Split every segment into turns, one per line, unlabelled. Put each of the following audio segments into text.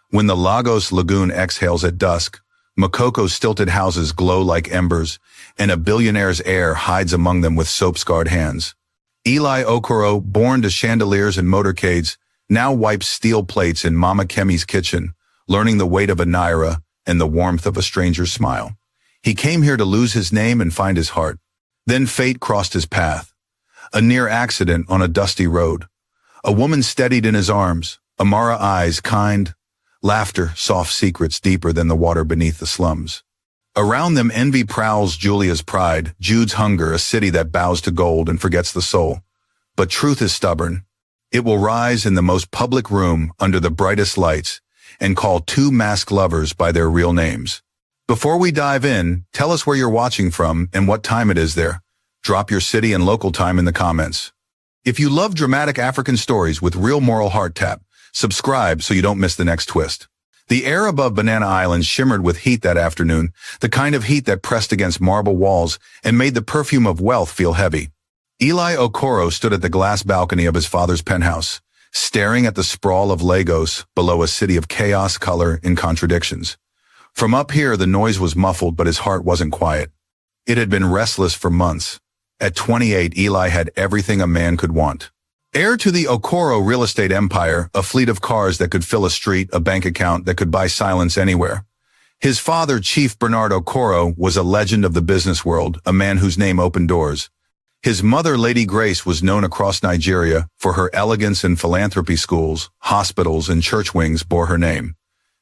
When the Lagos Lagoon exhales at dusk, Makoko's stilted houses glow like embers, and a billionaire's heir hides among them with soap-scarred hands. Eli Okoro, born to chandeliers and motorcades, now wipes steel plates in Mama Kemi's kitchen, learning the weight of a naira and the warmth of a stranger's smile. He came here to lose his name and find his heart. Then fate crossed his path. A near accident on a dusty road. A woman steadied in his arms, Amara eyes kind, laughter, soft secrets deeper than the water beneath the slums. Around them envy prowls Julia's pride, Jude's hunger, a city that bows to gold and forgets the soul. But truth is stubborn. It will rise in the most public room under the brightest lights and call two masked lovers by their real names. Before we dive in, tell us where you're watching from and what time it is there. Drop your city and local time in the comments. If you love dramatic African stories with real moral heart tap, subscribe so you don't miss the next twist. The air above Banana Island shimmered with heat that afternoon, the kind of heat that pressed against marble walls and made the perfume of wealth feel heavy. Eli Okoro stood at the glass balcony of his father's penthouse, staring at the sprawl of Lagos below, a city of chaos, color, and contradictions. From up here, the noise was muffled, but his heart wasn't quiet. It had been restless for months. At 28, Eli had everything a man could want. Heir to the Okoro real estate empire, a fleet of cars that could fill a street, a bank account that could buy silence anywhere. His father, Chief Bernard Okoro, was a legend of the business world, a man whose name opened doors. His mother, Lady Grace, was known across Nigeria for her elegance, and philanthropy schools, hospitals, and church wings bore her name.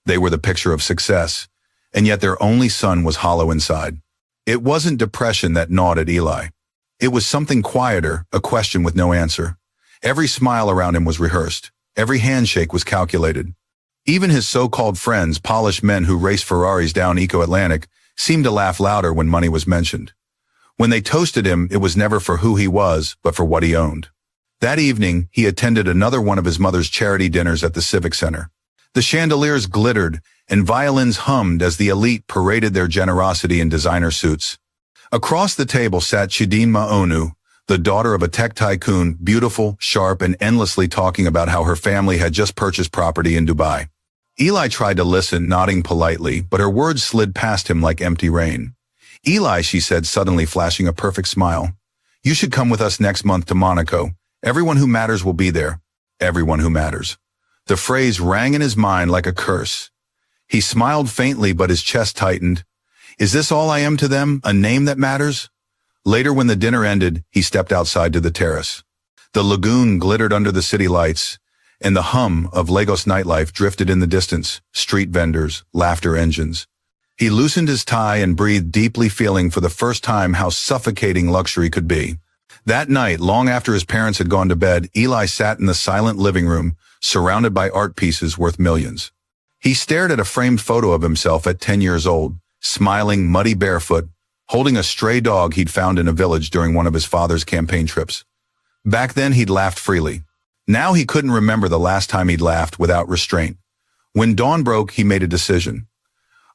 They were the picture of success, and yet their only son was hollow inside. It wasn't depression that gnawed at Eli. It was something quieter, a question with no answer. Every smile around him was rehearsed. Every handshake was calculated. Even his so-called friends, polished men who raced Ferraris down Eco-Atlantic, seemed to laugh louder when money was mentioned. When they toasted him, it was never for who he was, but for what he owned. That evening, he attended another one of his mother's charity dinners at the Civic Center. The chandeliers glittered, and violins hummed as the elite paraded their generosity in designer suits. Across the table sat Chidinma Onu, the daughter of a tech tycoon, beautiful, sharp, and endlessly talking about how her family had just purchased property in Dubai. Eli tried to listen, nodding politely, but her words slid past him like empty rain. Eli, she said, suddenly flashing a perfect smile. You should come with us next month to Monaco. Everyone who matters will be there. Everyone who matters. The phrase rang in his mind like a curse. He smiled faintly, but his chest tightened. Is this all I am to them, a name that matters? Later, when the dinner ended, he stepped outside to the terrace. The lagoon glittered under the city lights, and the hum of Lagos nightlife drifted in the distance, street vendors, laughter engines. He loosened his tie and breathed deeply, feeling for the first time how suffocating luxury could be. That night, long after his parents had gone to bed, Eli sat in the silent living room, surrounded by art pieces worth millions. He stared at a framed photo of himself at 10 years old, smiling, muddy barefoot, holding a stray dog he'd found in a village during one of his father's campaign trips. Back then, he'd laughed freely. Now he couldn't remember the last time he'd laughed without restraint. When dawn broke, he made a decision.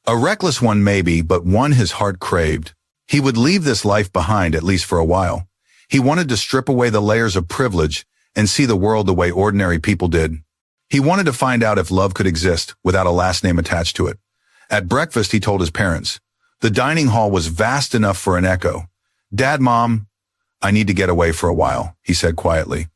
A reckless one maybe, but one his heart craved. He would leave this life behind, at least for a while. He wanted to strip away the layers of privilege and see the world the way ordinary people did. He wanted to find out if love could exist without a last name attached to it. At breakfast, he told his parents. The dining hall was vast enough for an echo. Dad, Mom, I need to get away for a while, he said quietly.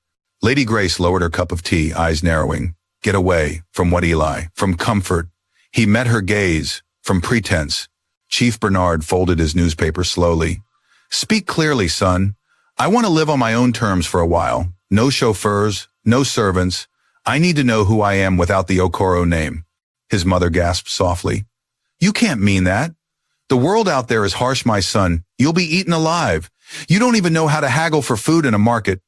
Lady Grace lowered her cup of tea, eyes narrowing. Get away. From what, Eli? From comfort. He met her gaze. From pretense. Chief Bernard folded his newspaper slowly. Speak clearly, son. I want to live on my own terms for a while. No chauffeurs, no servants. I need to know who I am without the Okoro name. His mother gasped softly. You can't mean that. The world out there is harsh, my son. You'll be eaten alive. You don't even know how to haggle for food in a market.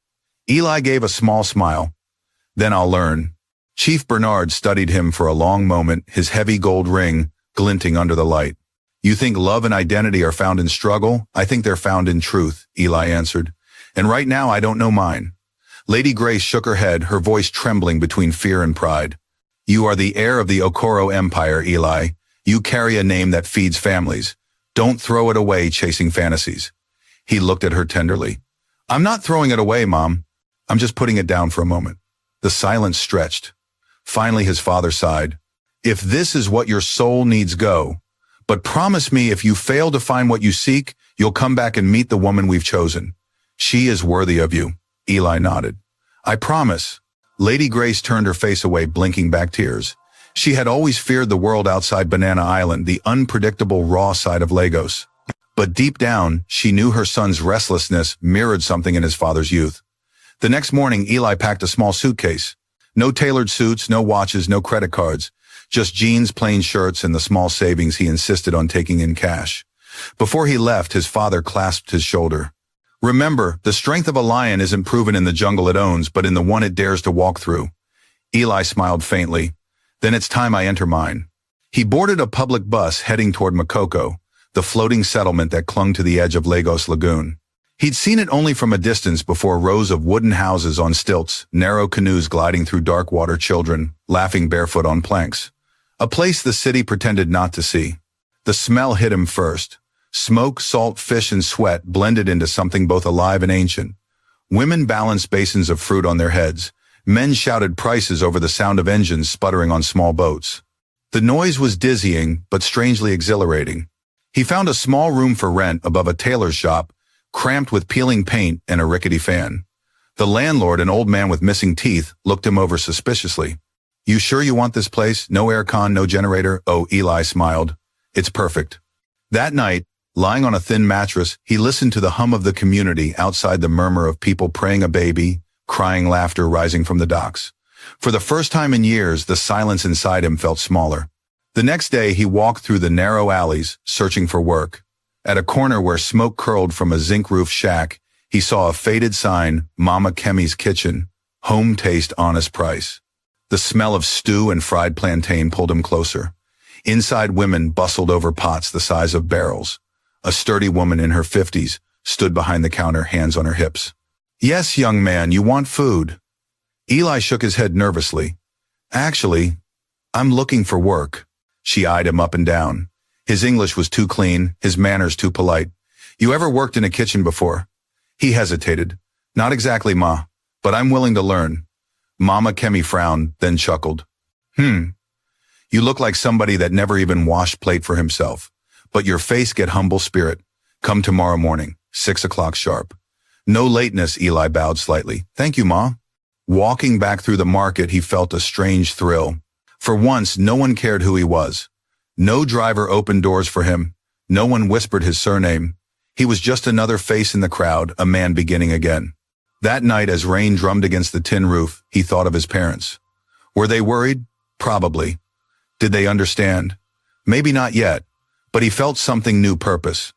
Eli gave a small smile. Then I'll learn. Chief Bernard studied him for a long moment, his heavy gold ring glinting under the light. You think love and identity are found in struggle? I think they're found in truth, Eli answered. And right now I don't know mine. Lady Grace shook her head, her voice trembling between fear and pride. You are the heir of the Okoro Empire, Eli. You carry a name that feeds families. Don't throw it away chasing fantasies. He looked at her tenderly. I'm not throwing it away, Mom. I'm just putting it down for a moment. The silence stretched. Finally, his father sighed. If this is what your soul needs, go. But promise me if you fail to find what you seek, you'll come back and meet the woman we've chosen. She is worthy of you. Eli nodded. I promise. Lady Grace turned her face away, blinking back tears. She had always feared the world outside Banana Island, the unpredictable raw side of Lagos. But deep down, she knew her son's restlessness mirrored something in his father's youth. The next morning, Eli packed a small suitcase. No tailored suits, no watches, no credit cards. Just jeans, plain shirts, and the small savings he insisted on taking in cash. Before he left, his father clasped his shoulder. Remember, the strength of a lion isn't proven in the jungle it owns, but in the one it dares to walk through. Eli smiled faintly. Then it's time I enter mine. He boarded a public bus heading toward Makoko, the floating settlement that clung to the edge of Lagos Lagoon. He'd seen it only from a distance before, rows of wooden houses on stilts, narrow canoes gliding through dark water, children laughing barefoot on planks. A place the city pretended not to see. The smell hit him first. Smoke, salt, fish, and sweat blended into something both alive and ancient. Women balanced basins of fruit on their heads. Men shouted prices over the sound of engines sputtering on small boats. The noise was dizzying, but strangely exhilarating. He found a small room for rent above a tailor's shop, cramped with peeling paint and a rickety fan. The landlord, an old man with missing teeth, looked him over suspiciously. You sure you want this place? No aircon, no generator? Oh, Eli smiled. It's perfect. That night, lying on a thin mattress, he listened to the hum of the community outside, the murmur of people praying, a baby, crying, laughter rising from the docks. For the first time in years, the silence inside him felt smaller. The next day, he walked through the narrow alleys, searching for work. At a corner where smoke curled from a zinc-roofed shack, he saw a faded sign, Mama Kemi's Kitchen, home taste, honest price. The smell of stew and fried plantain pulled him closer. Inside, women bustled over pots the size of barrels. A sturdy woman in her 50s stood behind the counter, hands on her hips. Yes, young man, you want food? Eli shook his head nervously. Actually, I'm looking for work. She eyed him up and down. His English was too clean, his manners too polite. You ever worked in a kitchen before? He hesitated. Not exactly, Ma, but I'm willing to learn. Mama Kemi frowned, then chuckled. You look like somebody that never even washed plate for himself. But your face get humble spirit. Come tomorrow morning, 6 o'clock sharp. No lateness, Eli bowed slightly. Thank you, Ma. Walking back through the market, he felt a strange thrill. For once, no one cared who he was. No driver opened doors for him. No one whispered his surname. He was just another face in the crowd, a man beginning again. That night, as rain drummed against the tin roof, he thought of his parents. Were they worried? Probably. Did they understand? Maybe not yet, but he felt something new, purpose.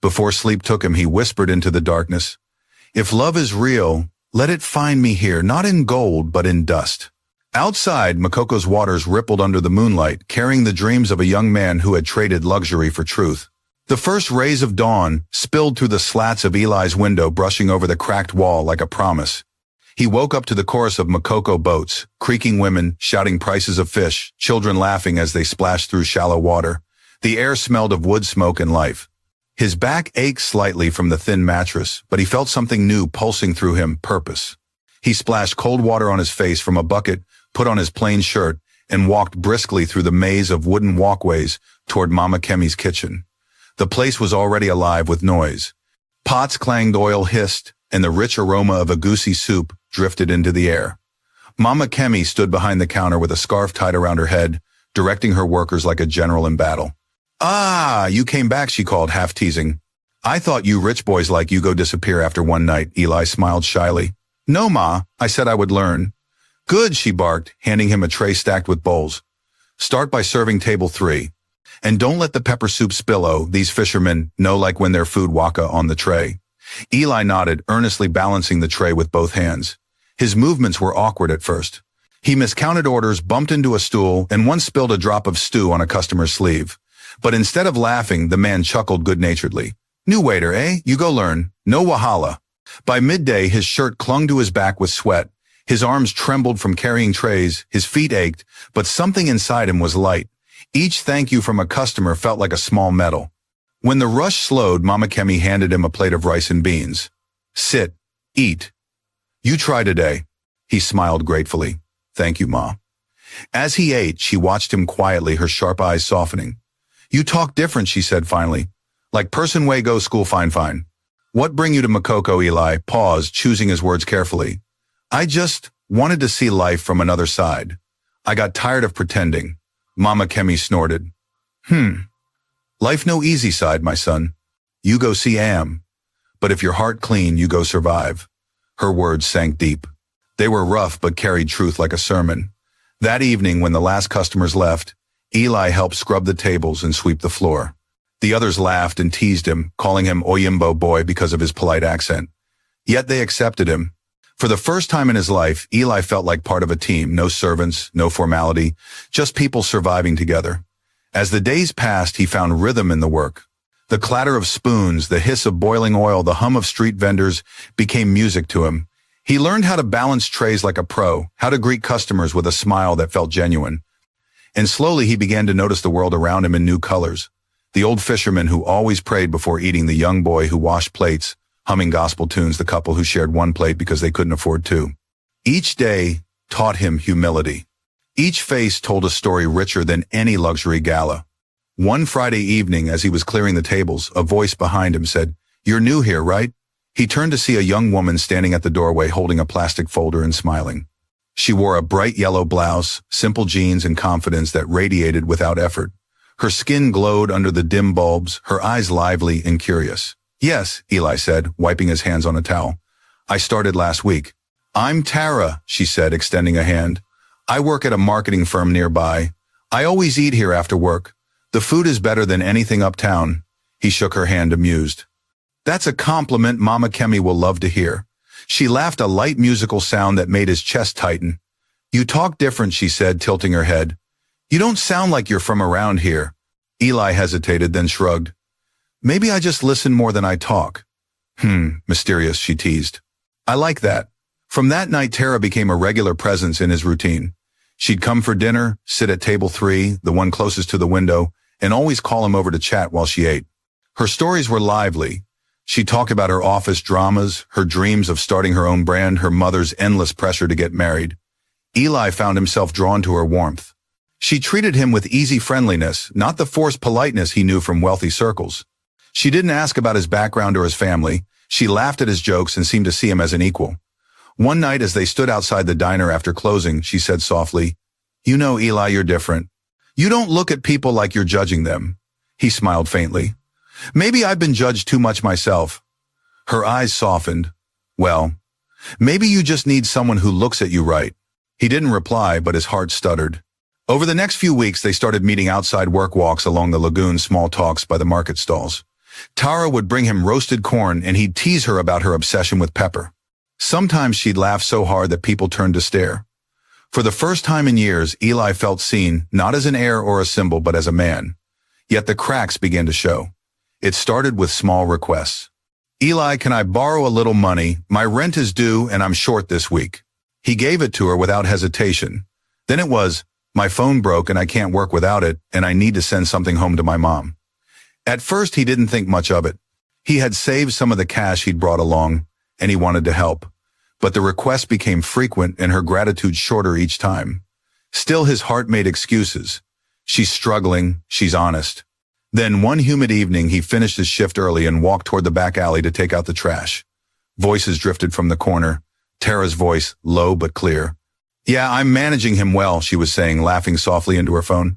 Before sleep took him, he whispered into the darkness, if love is real, let it find me here, not in gold, but in dust. Outside, Makoko's waters rippled under the moonlight, carrying the dreams of a young man who had traded luxury for truth. The first rays of dawn spilled through the slats of Eli's window, brushing over the cracked wall like a promise. He woke up to the chorus of Makoko boats, creaking women, shouting prices of fish, children laughing as they splashed through shallow water. The air smelled of wood smoke and life. His back ached slightly from the thin mattress, but he felt something new pulsing through him, purpose. He splashed cold water on his face from a bucket, put on his plain shirt, and walked briskly through the maze of wooden walkways toward Mama Kemi's kitchen. The place was already alive with noise. Pots clanged, oil hissed, and the rich aroma of egusi soup drifted into the air. Mama Kemi stood behind the counter with a scarf tied around her head, directing her workers like a general in battle. Ah, you came back, she called, half teasing. I thought you rich boys like you go disappear after one night, Eli smiled shyly. No, Ma, I said I would learn. Good, she barked, handing him a tray stacked with bowls. Start by serving table 3. And don't let the pepper soup spill. Oh, these fishermen know like when their food waka on the tray. Eli nodded, earnestly balancing the tray with both hands. His movements were awkward at first. He miscounted orders, bumped into a stool, and once spilled a drop of stew on a customer's sleeve. But instead of laughing, the man chuckled good-naturedly. New waiter, eh? You go learn. No wahala. By midday, his shirt clung to his back with sweat. His arms trembled from carrying trays, his feet ached, but something inside him was light. Each thank you from a customer felt like a small medal. When the rush slowed, Mama Kemi handed him a plate of rice and beans. Sit. Eat. You try today. He smiled gratefully. Thank you, Ma. As he ate, she watched him quietly, her sharp eyes softening. "You talk different," she said finally. "Like person way go school fine. What bring you to Makoko?" Eli paused, choosing his words carefully. "I just wanted to see life from another side. I got tired of pretending." Mama Kemi snorted. Life no easy side, my son. You go see Am. But if your heart clean, you go survive." Her words sank deep. They were rough but carried truth like a sermon. That evening, when the last customers left, Eli helped scrub the tables and sweep the floor. The others laughed and teased him, calling him Oyimbo Boy because of his polite accent. Yet they accepted him. For the first time in his life, Eli felt like part of a team, no servants, no formality, just people surviving together. As the days passed, he found rhythm in the work. The clatter of spoons, the hiss of boiling oil, the hum of street vendors became music to him. He learned how to balance trays like a pro, how to greet customers with a smile that felt genuine. And slowly he began to notice the world around him in new colors. The old fisherman who always prayed before eating, the young boy who washed plates, humming gospel tunes, the couple who shared one plate because they couldn't afford two. Each day taught him humility. Each face told a story richer than any luxury gala. One Friday evening, as he was clearing the tables, a voice behind him said, "You're new here, right?" He turned to see a young woman standing at the doorway holding a plastic folder and smiling. She wore a bright yellow blouse, simple jeans, and confidence that radiated without effort. Her skin glowed under the dim bulbs, her eyes lively and curious. "Yes," Eli said, wiping his hands on a towel. "I started last week." "I'm Tara," she said, extending a hand. "I work at a marketing firm nearby. I always eat here after work. The food is better than anything uptown." He shook her hand, amused. "That's a compliment Mama Kemi will love to hear." She laughed, a light musical sound that made his chest tighten. "You talk different," she said, tilting her head. "You don't sound like you're from around here." Eli hesitated, then shrugged. "Maybe I just listen more than I talk." Mysterious, she teased. "I like that." From that night, Tara became a regular presence in his routine. She'd come for dinner, sit at table 3, the one closest to the window, and always call him over to chat while she ate. Her stories were lively. She talked about her office dramas, her dreams of starting her own brand, her mother's endless pressure to get married. Eli found himself drawn to her warmth. She treated him with easy friendliness, not the forced politeness he knew from wealthy circles. She didn't ask about his background or his family. She laughed at his jokes and seemed to see him as an equal. One night, as they stood outside the diner after closing, she said softly, "You know, Eli, you're different. You don't look at people like you're judging them." He smiled faintly. "Maybe I've been judged too much myself." Her eyes softened. "Well, maybe you just need someone who looks at you right." He didn't reply, but his heart stuttered. Over the next few weeks, they started meeting outside work walks along the lagoon, small talks by the market stalls. Tara would bring him roasted corn, and he'd tease her about her obsession with pepper. Sometimes she'd laugh so hard that people turned to stare. For the first time in years, Eli felt seen, not as an heir or a symbol, but as a man. Yet the cracks began to show. It started with small requests. "Eli, can I borrow a little money? My rent is due and I'm short this week." He gave it to her without hesitation. Then it was, "My phone broke and I can't work without it, and I need to send something home to my mom." At first, he didn't think much of it. He had saved some of the cash he'd brought along, and he wanted to help. But the requests became frequent and her gratitude shorter each time. Still, his heart made excuses. "She's struggling, she's honest." Then one humid evening, he finished his shift early and walked toward the back alley to take out the trash. Voices drifted from the corner. Tara's voice, low but clear. "Yeah, I'm managing him well," she was saying, laughing softly into her phone.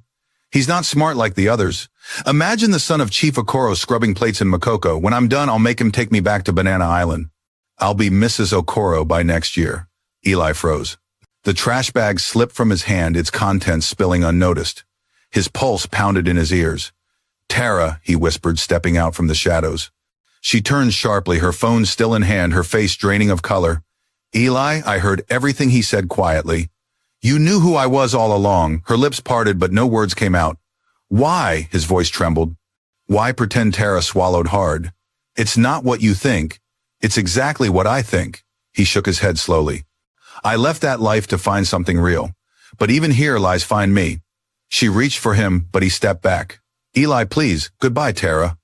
"He's not smart like the others. Imagine the son of Chief Okoro scrubbing plates in Makoko. When I'm done, I'll make him take me back to Banana Island. I'll be Mrs. Okoro by next year." Eli froze. The trash bag slipped from his hand, its contents spilling unnoticed. His pulse pounded in his ears. "Tara," he whispered, stepping out from the shadows. She turned sharply, her phone still in hand, her face draining of color. "Eli," I heard everything he said quietly. "You knew who I was all along." Her lips parted, but no words came out. "Why?" His voice trembled. "Why pretend?" Tara swallowed hard. "It's not what you think. It's exactly what I think." He shook his head slowly. "I left that life to find something real. But even here lies find me." She reached for him, but he stepped back. "Eli, please, goodbye, Tara."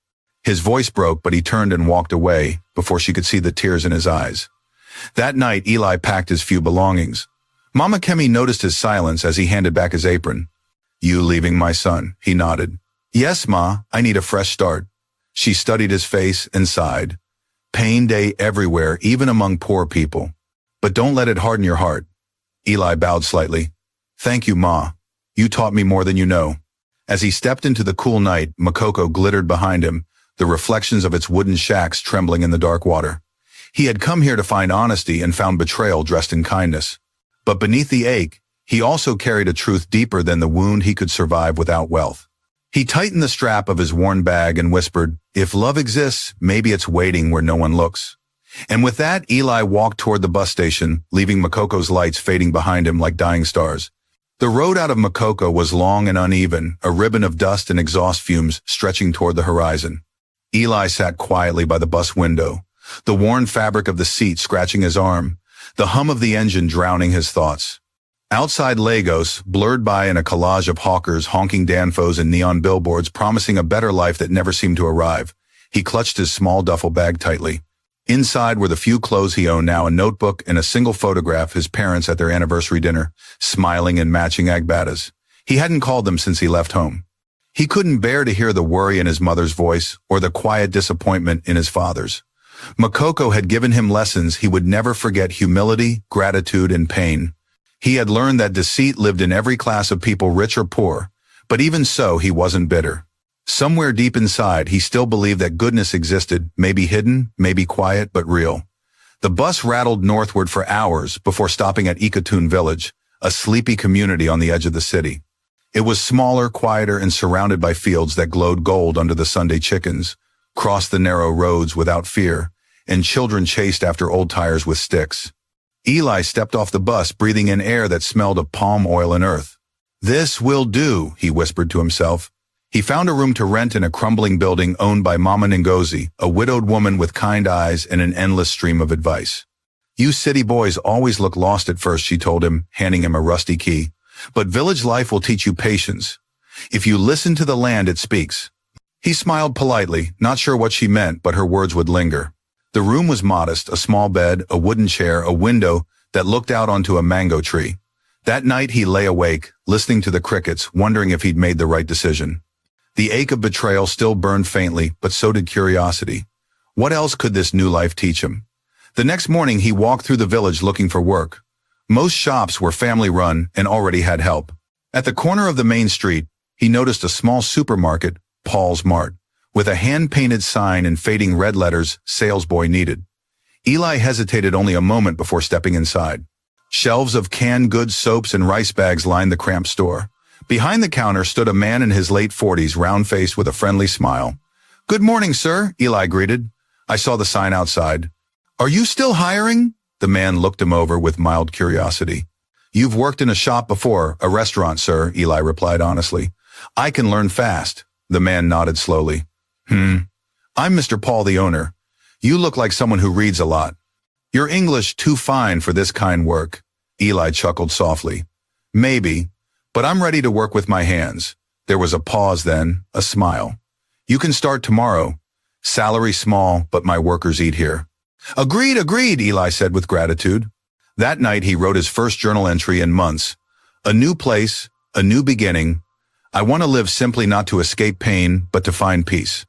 His voice broke, but he turned and walked away before she could see the tears in his eyes. That night, Eli packed his few belongings. Mama Kemi noticed his silence as he handed back his apron. You leaving my son? He nodded. Yes, Ma, I need a fresh start. She studied his face and sighed. Pain day everywhere, even among poor people. But don't let it harden your heart. Eli bowed slightly. Thank you, Ma. You taught me more than you know. As he stepped into the cool night, Makoko glittered behind him, the reflections of its wooden shacks trembling in the dark water. He had come here to find honesty and found betrayal dressed in kindness. But beneath the ache, he also carried a truth deeper than the wound he could survive without wealth. He tightened the strap of his worn bag and whispered, if love exists, maybe it's waiting where no one looks. And with that, Eli walked toward the bus station, leaving Makoko's lights fading behind him like dying stars. The road out of Makoko was long and uneven, a ribbon of dust and exhaust fumes stretching toward the horizon. Eli sat quietly by the bus window, the worn fabric of the seat scratching his arm, the hum of the engine drowning his thoughts. Outside Lagos, blurred by in a collage of hawkers honking danfos and neon billboards promising a better life that never seemed to arrive, he clutched his small duffel bag tightly. Inside were the few clothes he owned now, a notebook and a single photograph of his parents at their anniversary dinner, smiling in matching agbatas. He hadn't called them since he left home. He couldn't bear to hear the worry in his mother's voice or the quiet disappointment in his father's. Makoko had given him lessons he would never forget: humility, gratitude, and pain. He had learned that deceit lived in every class of people, rich or poor, but even so, he wasn't bitter. Somewhere deep inside, he still believed that goodness existed, maybe hidden, maybe quiet, but real. The bus rattled northward for hours before stopping at Ikotun village, a sleepy community on the edge of the city. It was smaller, quieter, and surrounded by fields that glowed gold under the Sunday chickens, crossed the narrow roads without fear, and children chased after old tires with sticks. Eli stepped off the bus, breathing in air that smelled of palm oil and earth. This will do, he whispered to himself. He found a room to rent in a crumbling building owned by Mama Ngozi, a widowed woman with kind eyes and an endless stream of advice. You city boys always look lost at first, she told him, handing him a rusty key. But village life will teach you patience. If you listen to the land, it speaks. He smiled politely, not sure what she meant, but her words would linger. The room was modest, a small bed, a wooden chair, a window that looked out onto a mango tree. That night he lay awake, listening to the crickets, wondering if he'd made the right decision. The ache of betrayal still burned faintly, but so did curiosity. What else could this new life teach him? The next morning he walked through the village looking for work. Most shops were family-run and already had help. At the corner of the main street, he noticed a small supermarket, Paul's Mart, with a hand-painted sign in fading red letters, "Salesboy needed." Eli hesitated only a moment before stepping inside. Shelves of canned goods, soaps, and rice bags lined the cramped store. Behind the counter stood a man in his late 40s, round-faced with a friendly smile. "Good morning, sir," Eli greeted. "I saw the sign outside." "Are you still hiring?" The man looked him over with mild curiosity. "You've worked in a shop before, a restaurant, sir," Eli replied honestly. "I can learn fast." The man nodded slowly. I'm Mr. Paul, the owner. You look like someone who reads a lot. Your English too fine for this kind work." Eli chuckled softly. "Maybe, but I'm ready to work with my hands." There was a pause, then a smile. "You can start tomorrow. Salary small, but my workers eat here." Agreed, Eli said with gratitude. That night he wrote his first journal entry in months. A new place, a new beginning. I want to live simply, not to escape pain, but to find peace.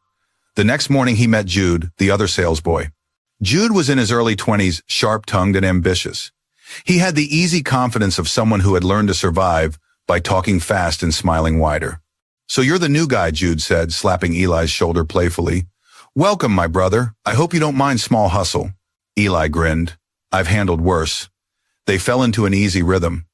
The next morning he met Jude, the other salesboy. Jude was in his early 20s, sharp-tongued and ambitious. He had the easy confidence of someone who had learned to survive by talking fast and smiling wider. "So you're the new guy," Jude said, slapping Eli's shoulder playfully. "Welcome, my brother. I hope you don't mind small hustle." Eli grinned. "I've handled worse." They fell into an easy rhythm.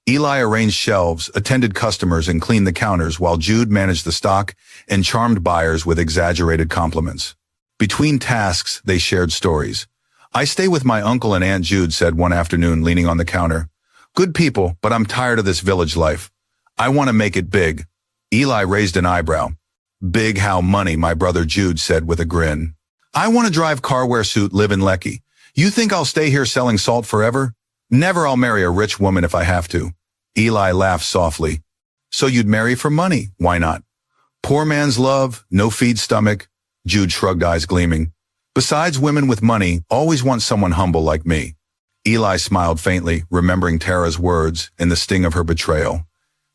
Eli arranged shelves, attended customers, and cleaned the counters, while Jude managed the stock and charmed buyers with exaggerated compliments. Between tasks, they shared stories. "I stay with my uncle and aunt," Jude said one afternoon, leaning on the counter. "Good people, but I'm tired of this village life. I want to make it big." Eli raised an eyebrow. "Big how money," my brother Jude said with a grin. "I want to drive carwear suit, live in Lekki. You think I'll stay here selling salt forever? Never. I'll marry a rich woman if I have to." Eli laughed softly. "So you'd marry for money? Why not?" "Poor man's love, no feed stomach." Jude shrugged, eyes gleaming. "Besides, women with money always want someone humble like me." Eli smiled faintly, remembering Tara's words and the sting of her betrayal.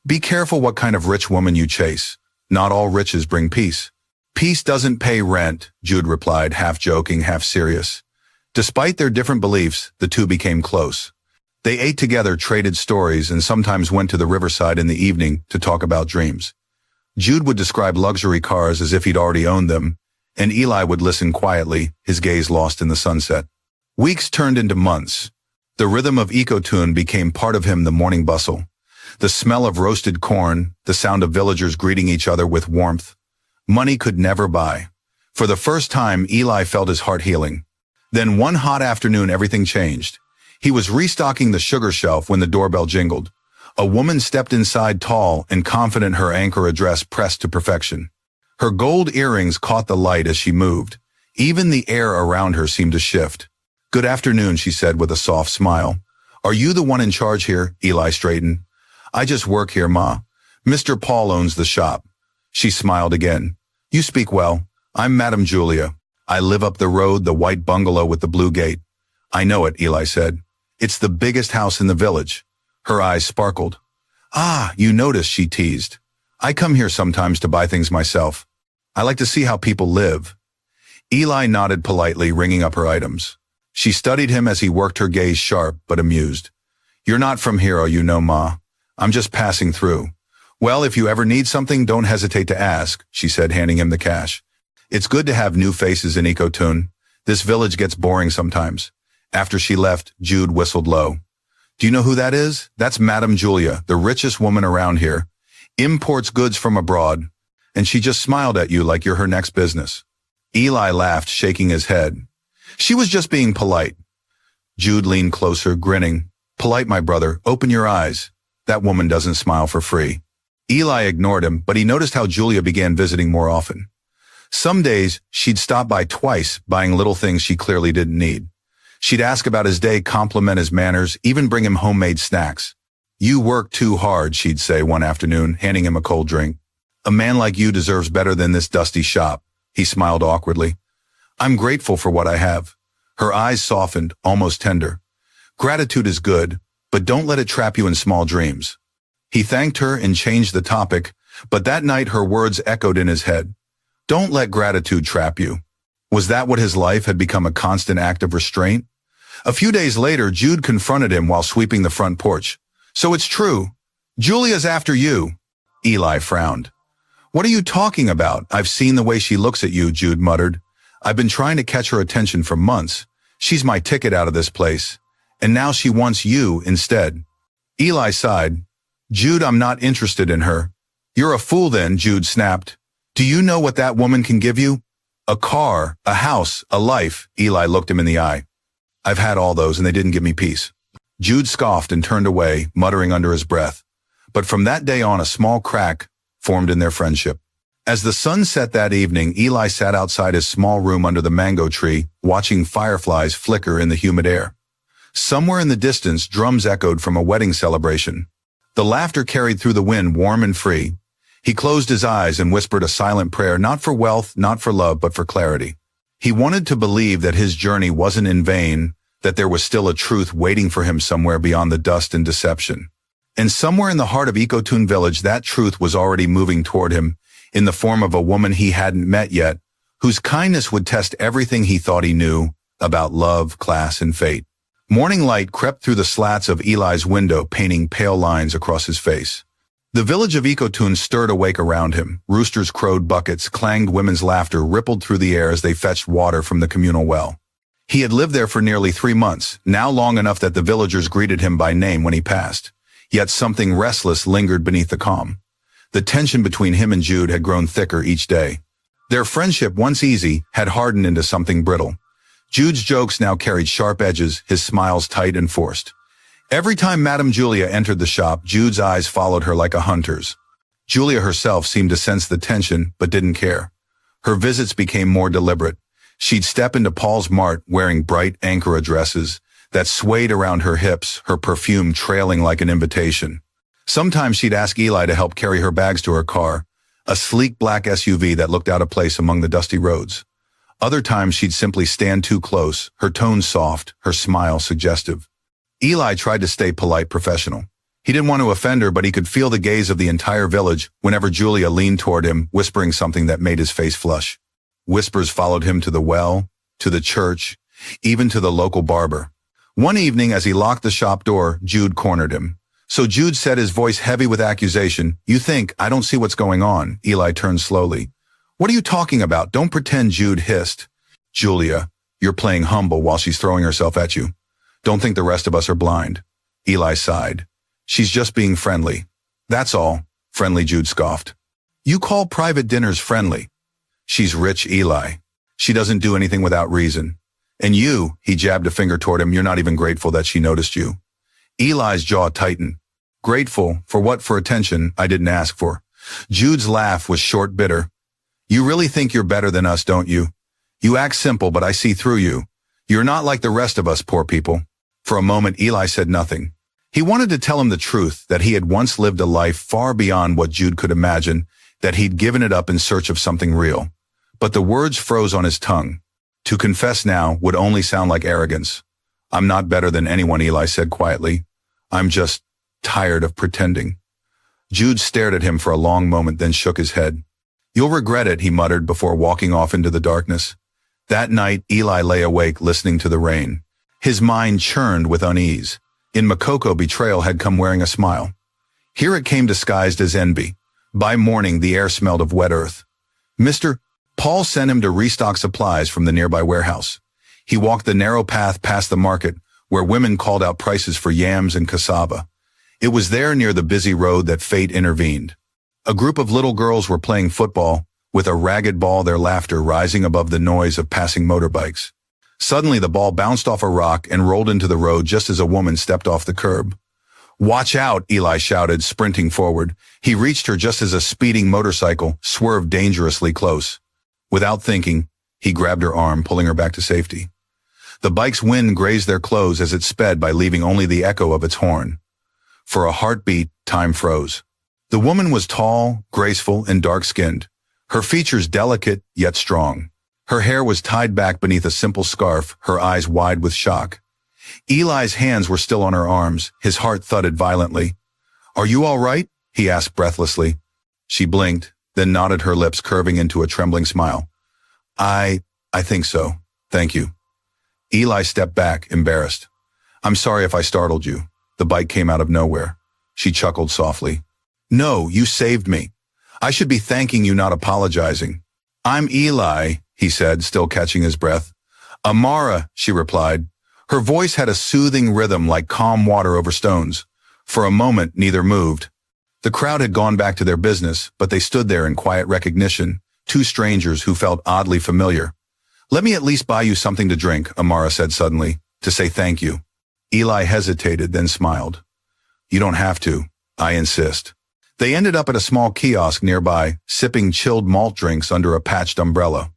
Be careful what kind of rich woman you chase. Not all riches bring peace. Peace doesn't pay rent, Jude replied, half joking, half serious. Despite their different beliefs, the two became close. They ate together, traded stories, and sometimes went to the riverside in the evening to talk about dreams. Jude would describe luxury cars as if he'd already owned them, and Eli would listen quietly, his gaze lost in the sunset. Weeks turned into months. The rhythm of Ecotune became part of him, the morning bustle. The smell of roasted corn, the sound of villagers greeting each other with warmth. Money could never buy. For the first time, Eli felt his heart healing. Then one hot afternoon, everything changed. He was restocking the sugar shelf when the doorbell jingled. A woman stepped inside, tall and confident, her anchor address pressed to perfection. Her gold earrings caught the light as she moved. Even the air around her seemed to shift. Good afternoon, she said with a soft smile. Are you the one in charge here? Eli straightened. I just work here, Ma. Mr. Paul owns the shop. She smiled again. You speak well. I'm Madame Julia. I live up the road, the white bungalow with the blue gate. I know it, Eli said. It's the biggest house in the village. Her eyes sparkled. Ah, you noticed, she teased. I come here sometimes to buy things myself. I like to see how people live. Eli nodded politely, ringing up her items. She studied him as he worked, her gaze sharp but amused. You're not from here, are you? No, Ma. I'm just passing through. Well, if you ever need something, don't hesitate to ask, she said, handing him the cash. It's good to have new faces in Ecotune. This village gets boring sometimes. After she left, Jude whistled low. Do you know who that is? That's Madame Julia, the richest woman around here. Imports goods from abroad. And she just smiled at you like you're her next business. Eli laughed, shaking his head. She was just being polite. Jude leaned closer, grinning. Polite, my brother. Open your eyes. That woman doesn't smile for free. Eli ignored him, but he noticed how Julia began visiting more often. Some days, she'd stop by twice, buying little things she clearly didn't need. She'd ask about his day, compliment his manners, even bring him homemade snacks. You work too hard, she'd say one afternoon, handing him a cold drink. A man like you deserves better than this dusty shop. He smiled awkwardly. I'm grateful for what I have. Her eyes softened, almost tender. Gratitude is good, but don't let it trap you in small dreams. He thanked her and changed the topic, but that night her words echoed in his head. Don't let gratitude trap you. Was that what his life had become, a constant act of restraint? A few days later, Jude confronted him while sweeping the front porch. So it's true. Julia's after you. Eli frowned. What are you talking about? I've seen the way she looks at you, Jude muttered. I've been trying to catch her attention for months. She's my ticket out of this place. And now she wants you instead. Eli sighed. Jude, I'm not interested in her. You're a fool then, Jude snapped. Do you know what that woman can give you? A car, a house, a life. Eli looked him in the eye. I've had all those and they didn't give me peace. Jude scoffed and turned away, muttering under his breath. But from that day on, a small crack formed in their friendship. As the sun set that evening, Eli sat outside his small room under the mango tree, watching fireflies flicker in the humid air. Somewhere in the distance, drums echoed from a wedding celebration. The laughter carried through the wind, warm and free. He closed his eyes and whispered a silent prayer, not for wealth, not for love, but for clarity. He wanted to believe that his journey wasn't in vain, that there was still a truth waiting for him somewhere beyond the dust and deception. And somewhere in the heart of Ecotune Village, that truth was already moving toward him, in the form of a woman he hadn't met yet, whose kindness would test everything he thought he knew about love, class, and fate. Morning light crept through the slats of Eli's window, painting pale lines across his face. The village of Ecotune stirred awake around him. Roosters crowed, buckets clanged, women's laughter rippled through the air as they fetched water from the communal well. He had lived there for nearly 3 months, now long enough that the villagers greeted him by name when he passed. Yet something restless lingered beneath the calm. The tension between him and Jude had grown thicker each day. Their friendship, once easy, had hardened into something brittle. Jude's jokes now carried sharp edges, his smiles tight and forced. Every time Madame Julia entered the shop, Jude's eyes followed her like a hunter's. Julia herself seemed to sense the tension, but didn't care. Her visits became more deliberate. She'd step into Paul's mart wearing bright Ankara dresses that swayed around her hips, her perfume trailing like an invitation. Sometimes she'd ask Eli to help carry her bags to her car, a sleek black SUV that looked out of place among the dusty roads. Other times she'd simply stand too close, her tone soft, her smile suggestive. Eli tried to stay polite, professional. He didn't want to offend her, but he could feel the gaze of the entire village whenever Julia leaned toward him, whispering something that made his face flush. Whispers followed him to the well, to the church, even to the local barber. One evening, as he locked the shop door, Jude cornered him. So Jude said, his voice heavy with accusation, "You think I don't see what's going on?" Eli turned slowly. "What are you talking about? Don't pretend," Jude hissed. "Julia, you're playing humble while she's throwing herself at you. Don't think the rest of us are blind." Eli sighed. "She's just being friendly. That's all." "Friendly," Jude scoffed. "You call private dinners friendly?" "She's rich, Eli. She doesn't do anything without reason. And you," he jabbed a finger toward him, "you're not even grateful that she noticed you." Eli's jaw tightened. "Grateful? For what? For attention I didn't ask for." Jude's laugh was short, bitter. "You really think you're better than us, don't you? You act simple, but I see through you. You're not like the rest of us poor people." For a moment, Eli said nothing. He wanted to tell him the truth, that he had once lived a life far beyond what Jude could imagine, that he'd given it up in search of something real. But the words froze on his tongue. To confess now would only sound like arrogance. "I'm not better than anyone," Eli said quietly. "I'm just tired of pretending." Jude stared at him for a long moment, then shook his head. "You'll regret it," he muttered before walking off into the darkness. That night, Eli lay awake listening to the rain. His mind churned with unease. In Makoko, betrayal had come wearing a smile. Here it came disguised as envy. By morning, the air smelled of wet earth. Mr. Paul sent him to restock supplies from the nearby warehouse. He walked the narrow path past the market, where women called out prices for yams and cassava. It was there near the busy road that fate intervened. A group of little girls were playing football, with a ragged ball, their laughter rising above the noise of passing motorbikes. Suddenly the ball bounced off a rock and rolled into the road just as a woman stepped off the curb. "Watch out," Eli shouted, sprinting forward. He reached her just as a speeding motorcycle swerved dangerously close. Without thinking, he grabbed her arm, pulling her back to safety. The bike's wind grazed their clothes as it sped by, leaving only the echo of its horn. For a heartbeat, time froze. The woman was tall, graceful, and dark-skinned, her features delicate yet strong. Her hair was tied back beneath a simple scarf, her eyes wide with shock. Eli's hands were still on her arms, his heart thudded violently. "Are you all right?" he asked breathlessly. She blinked, then nodded, her lips curving into a trembling smile. I think so. Thank you." Eli stepped back, embarrassed. "I'm sorry if I startled you." The bike came out of nowhere. She chuckled softly. "No, you saved me. I should be thanking you, not apologizing." "I'm Eli," he said, still catching his breath. "Amara," she replied. Her voice had a soothing rhythm like calm water over stones. For a moment, neither moved. The crowd had gone back to their business, but they stood there in quiet recognition, two strangers who felt oddly familiar. "Let me at least buy you something to drink," Amara said suddenly, "to say thank you." Eli hesitated, then smiled. "You don't have to. I insist." They ended up at a small kiosk nearby, sipping chilled malt drinks under a patched umbrella.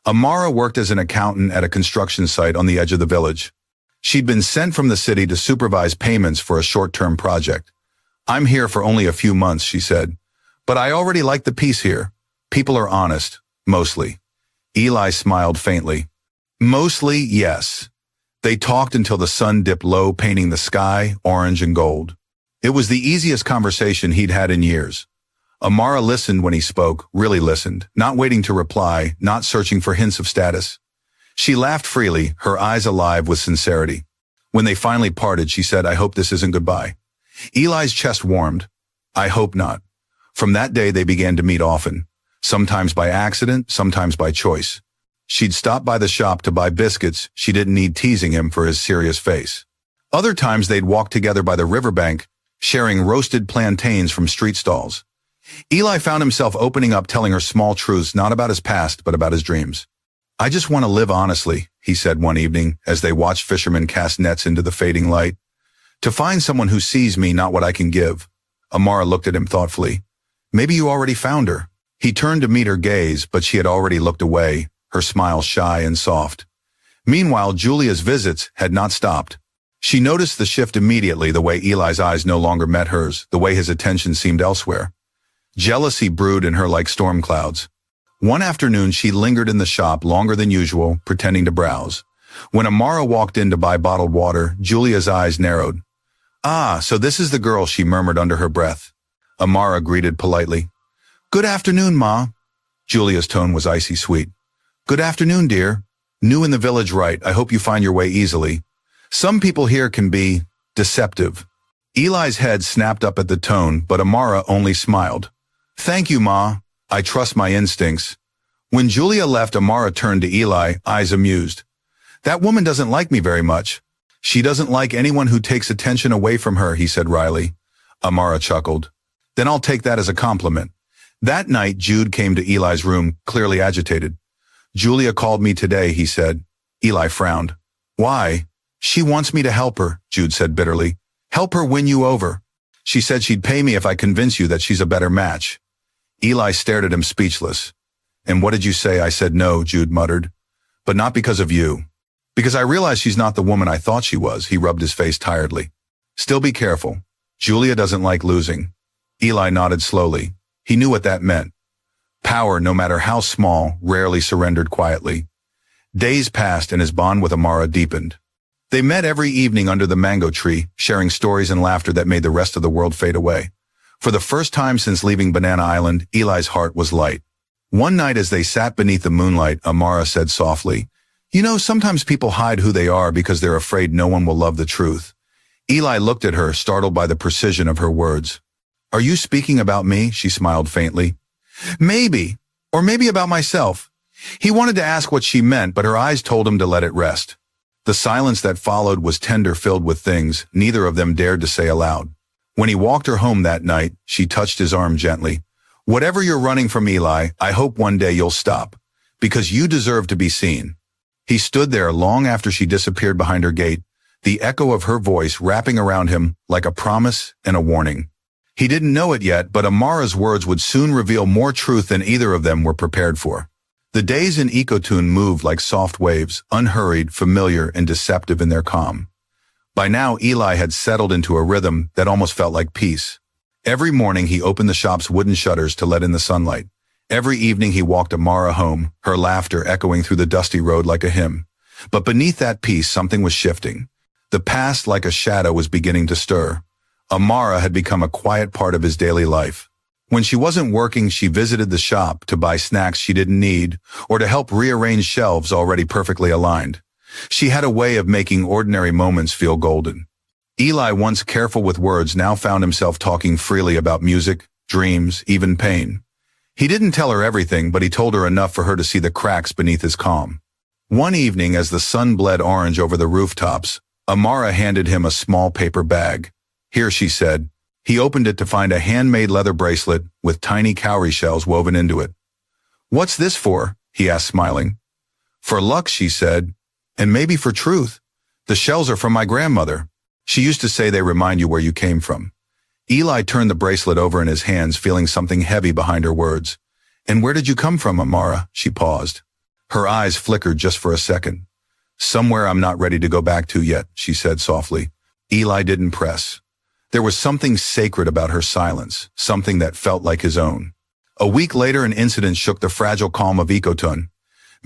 Amara worked as an accountant at a construction site on the edge of the village. She'd been sent from the city to supervise payments for a short-term project. "I'm here for only a few months," she said. "But I already like the peace here. People are honest, mostly." Eli smiled faintly. "Mostly, yes." They talked until the sun dipped low, painting the sky orange and gold. It was the easiest conversation he'd had in years. Amara listened when he spoke, really listened, not waiting to reply, not searching for hints of status. She laughed freely, her eyes alive with sincerity. When they finally parted, she said, "I hope this isn't goodbye." Eli's chest warmed. "I hope not." From that day, they began to meet often, sometimes by accident, sometimes by choice. She'd stop by the shop to buy biscuits. She didn't need teasing him for his serious face. Other times, they'd walk together by the riverbank, sharing roasted plantains from street stalls. Eli found himself opening up, telling her small truths, not about his past, but about his dreams. "I just want to live honestly," he said one evening as they watched fishermen cast nets into the fading light. "To find someone who sees me, not what I can give." Amara looked at him thoughtfully. "Maybe you already found her." He turned to meet her gaze, but she had already looked away, her smile shy and soft. Meanwhile, Julia's visits had not stopped. She noticed the shift immediately, the way Eli's eyes no longer met hers, the way his attention seemed elsewhere. Jealousy brewed in her like storm clouds. One afternoon, she lingered in the shop longer than usual, pretending to browse. When Amara walked in to buy bottled water, Julia's eyes narrowed. "Ah, so this is the girl," she murmured under her breath. Amara greeted politely. "Good afternoon, Ma." Julia's tone was icy sweet. "Good afternoon, dear. New in the village, right? I hope you find your way easily. Some people here can be deceptive." Eli's head snapped up at the tone, but Amara only smiled. "Thank you, Ma. I trust my instincts." When Julia left, Amara turned to Eli, eyes amused. "That woman doesn't like me very much." "She doesn't like anyone who takes attention away from her," he said wryly. Amara chuckled. "Then I'll take that as a compliment." That night, Jude came to Eli's room, clearly agitated. "Julia called me today," he said. Eli frowned. "Why?" "She wants me to help her," Jude said bitterly. "Help her win you over. She said she'd pay me if I convince you that she's a better match." Eli stared at him speechless. "And what did you say?" "I said no," Jude muttered. "But not because of you. Because I realize she's not the woman I thought she was." He rubbed his face tiredly. "Still be careful. Julia doesn't like losing." Eli nodded slowly. He knew what that meant. Power, no matter how small, rarely surrendered quietly. Days passed and his bond with Amara deepened. They met every evening under the mango tree, sharing stories and laughter that made the rest of the world fade away. For the first time since leaving Banana Island, Eli's heart was light. One night as they sat beneath the moonlight, Amara said softly, "You know, sometimes people hide who they are because they're afraid no one will love the truth." Eli looked at her, startled by the precision of her words. "Are you speaking about me?" She smiled faintly. "Maybe. Or maybe about myself." He wanted to ask what she meant, but her eyes told him to let it rest. The silence that followed was tender, filled with things neither of them dared to say aloud. When he walked her home that night, she touched his arm gently. "Whatever you're running from, Eli, I hope one day you'll stop. Because you deserve to be seen." He stood there long after she disappeared behind her gate, the echo of her voice wrapping around him like a promise and a warning. He didn't know it yet, but Amara's words would soon reveal more truth than either of them were prepared for. The days in Ecotune moved like soft waves, unhurried, familiar, and deceptive in their calm. By now, Eli had settled into a rhythm that almost felt like peace. Every morning, he opened the shop's wooden shutters to let in the sunlight. Every evening, he walked Amara home, her laughter echoing through the dusty road like a hymn. But beneath that peace, something was shifting. The past, like a shadow, was beginning to stir. Amara had become a quiet part of his daily life. When she wasn't working, she visited the shop to buy snacks she didn't need or to help rearrange shelves already perfectly aligned. She had a way of making ordinary moments feel golden. Eli, once careful with words, now found himself talking freely about music, dreams, even pain. He didn't tell her everything, but he told her enough for her to see the cracks beneath his calm. One evening, as the sun bled orange over the rooftops, Amara handed him a small paper bag. "Here," she said. He opened it to find a handmade leather bracelet with tiny cowrie shells woven into it. "What's this for?" he asked, smiling. "For luck," she said, "and maybe for truth. The shells are from my grandmother. She used to say they remind you where you came from." Eli turned the bracelet over in his hands, feeling something heavy behind her words. "And where did you come from, Amara?" She paused. Her eyes flickered just for a second. "Somewhere I'm not ready to go back to yet," she said softly. Eli didn't press. There was something sacred about her silence, something that felt like his own. A week later, an incident shook the fragile calm of Ecotune.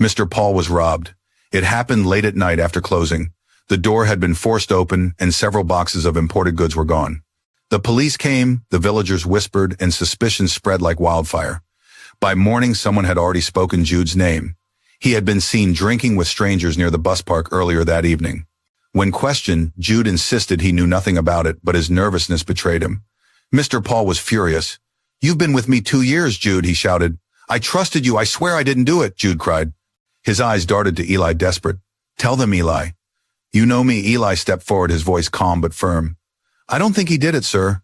Mr. Paul was robbed. It happened late at night after closing. The door had been forced open and several boxes of imported goods were gone. The police came, the villagers whispered, and suspicion spread like wildfire. By morning, someone had already spoken Jude's name. He had been seen drinking with strangers near the bus park earlier that evening. When questioned, Jude insisted he knew nothing about it, but his nervousness betrayed him. Mr. Paul was furious. "You've been with me 2 years, Jude," he shouted. "I trusted you. I swear I didn't do it," Jude cried. His eyes darted to Eli, desperate. "Tell them, Eli." "You know me," Eli stepped forward, his voice calm but firm. "I don't think he did it, sir.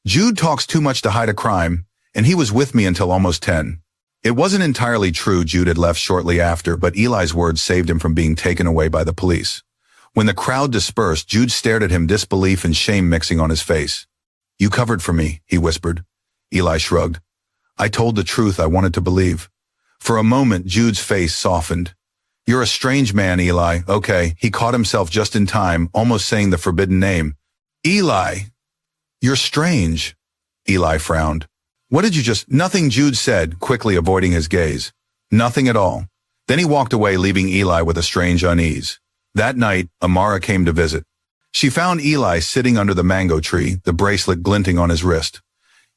Jude talks too much to hide a crime, and he was with me until almost 10. It wasn't entirely true. Jude had left shortly after, but Eli's words saved him from being taken away by the police. When the crowd dispersed, Jude stared at him, disbelief and shame mixing on his face. "You covered for me," he whispered. Eli shrugged. "I told the truth I wanted to believe." For a moment, Jude's face softened. "You're a strange man, Eli." "Okay." He caught himself just in time, almost saying the forbidden name. "Eli, you're strange." Eli frowned. "What did you just—" "Nothing," Jude said, quickly avoiding his gaze. "Nothing at all." Then he walked away, leaving Eli with a strange unease. That night, Amara came to visit. She found Eli sitting under the mango tree, the bracelet glinting on his wrist.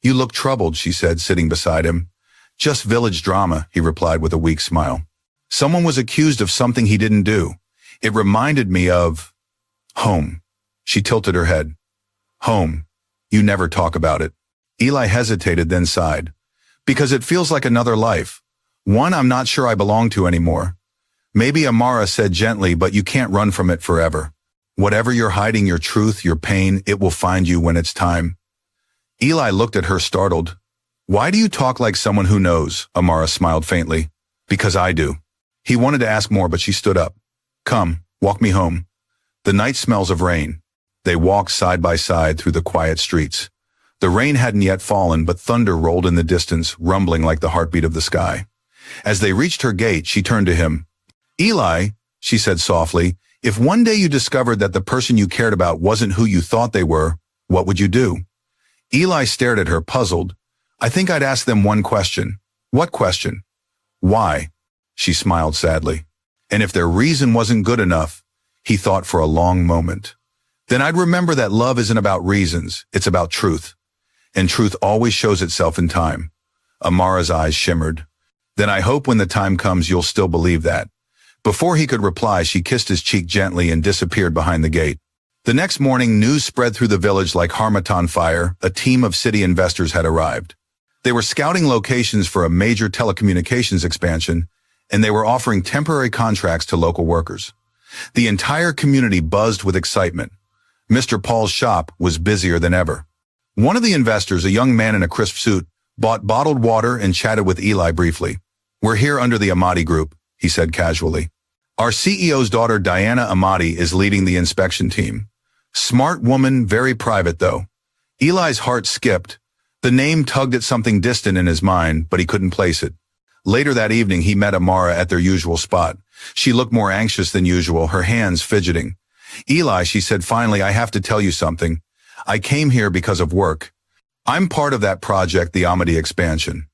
"You look troubled," she said, sitting beside him. "Just village drama," he replied with a weak smile. "Someone was accused of something he didn't do. It reminded me of home." She tilted her head. "Home. You never talk about it." Eli hesitated, then sighed. "Because it feels like another life. One I'm not sure I belong to anymore." "Maybe," Amara said gently, "but you can't run from it forever. Whatever you're hiding, your truth, your pain, it will find you when it's time." Eli looked at her, startled. "Why do you talk like someone who knows?" Amara smiled faintly. "Because I do." He wanted to ask more, but she stood up. "Come, walk me home." The night smells of rain. They walked side by side through the quiet streets. The rain hadn't yet fallen, but thunder rolled in the distance, rumbling like the heartbeat of the sky. As they reached her gate, she turned to him. "Eli," she said softly, "if one day you discovered that the person you cared about wasn't who you thought they were, what would you do?" Eli stared at her, puzzled. "I think I'd ask them one question." "What question?" "Why?" She smiled sadly. "And if their reason wasn't good enough," he thought for a long moment, "then I'd remember that love isn't about reasons, it's about truth. And truth always shows itself in time." Amara's eyes shimmered. "Then I hope when the time comes you'll still believe that." Before he could reply, she kissed his cheek gently and disappeared behind the gate. The next morning, news spread through the village like Harmattan fire. A team of city investors had arrived. They were scouting locations for a major telecommunications expansion, and they were offering temporary contracts to local workers. The entire community buzzed with excitement. Mr. Paul's shop was busier than ever. One of the investors, a young man in a crisp suit, bought bottled water and chatted with Eli briefly. "We're here under the Amati Group," he said casually. "Our CEO's daughter, Diana Amati, is leading the inspection team. Smart woman, very private though." Eli's heart skipped. The name tugged at something distant in his mind, but he couldn't place it. Later that evening, he met Amara at their usual spot. She looked more anxious than usual, her hands fidgeting. "Eli," she said finally, "I have to tell you something. I came here because of work. I'm part of that project, the Amati expansion."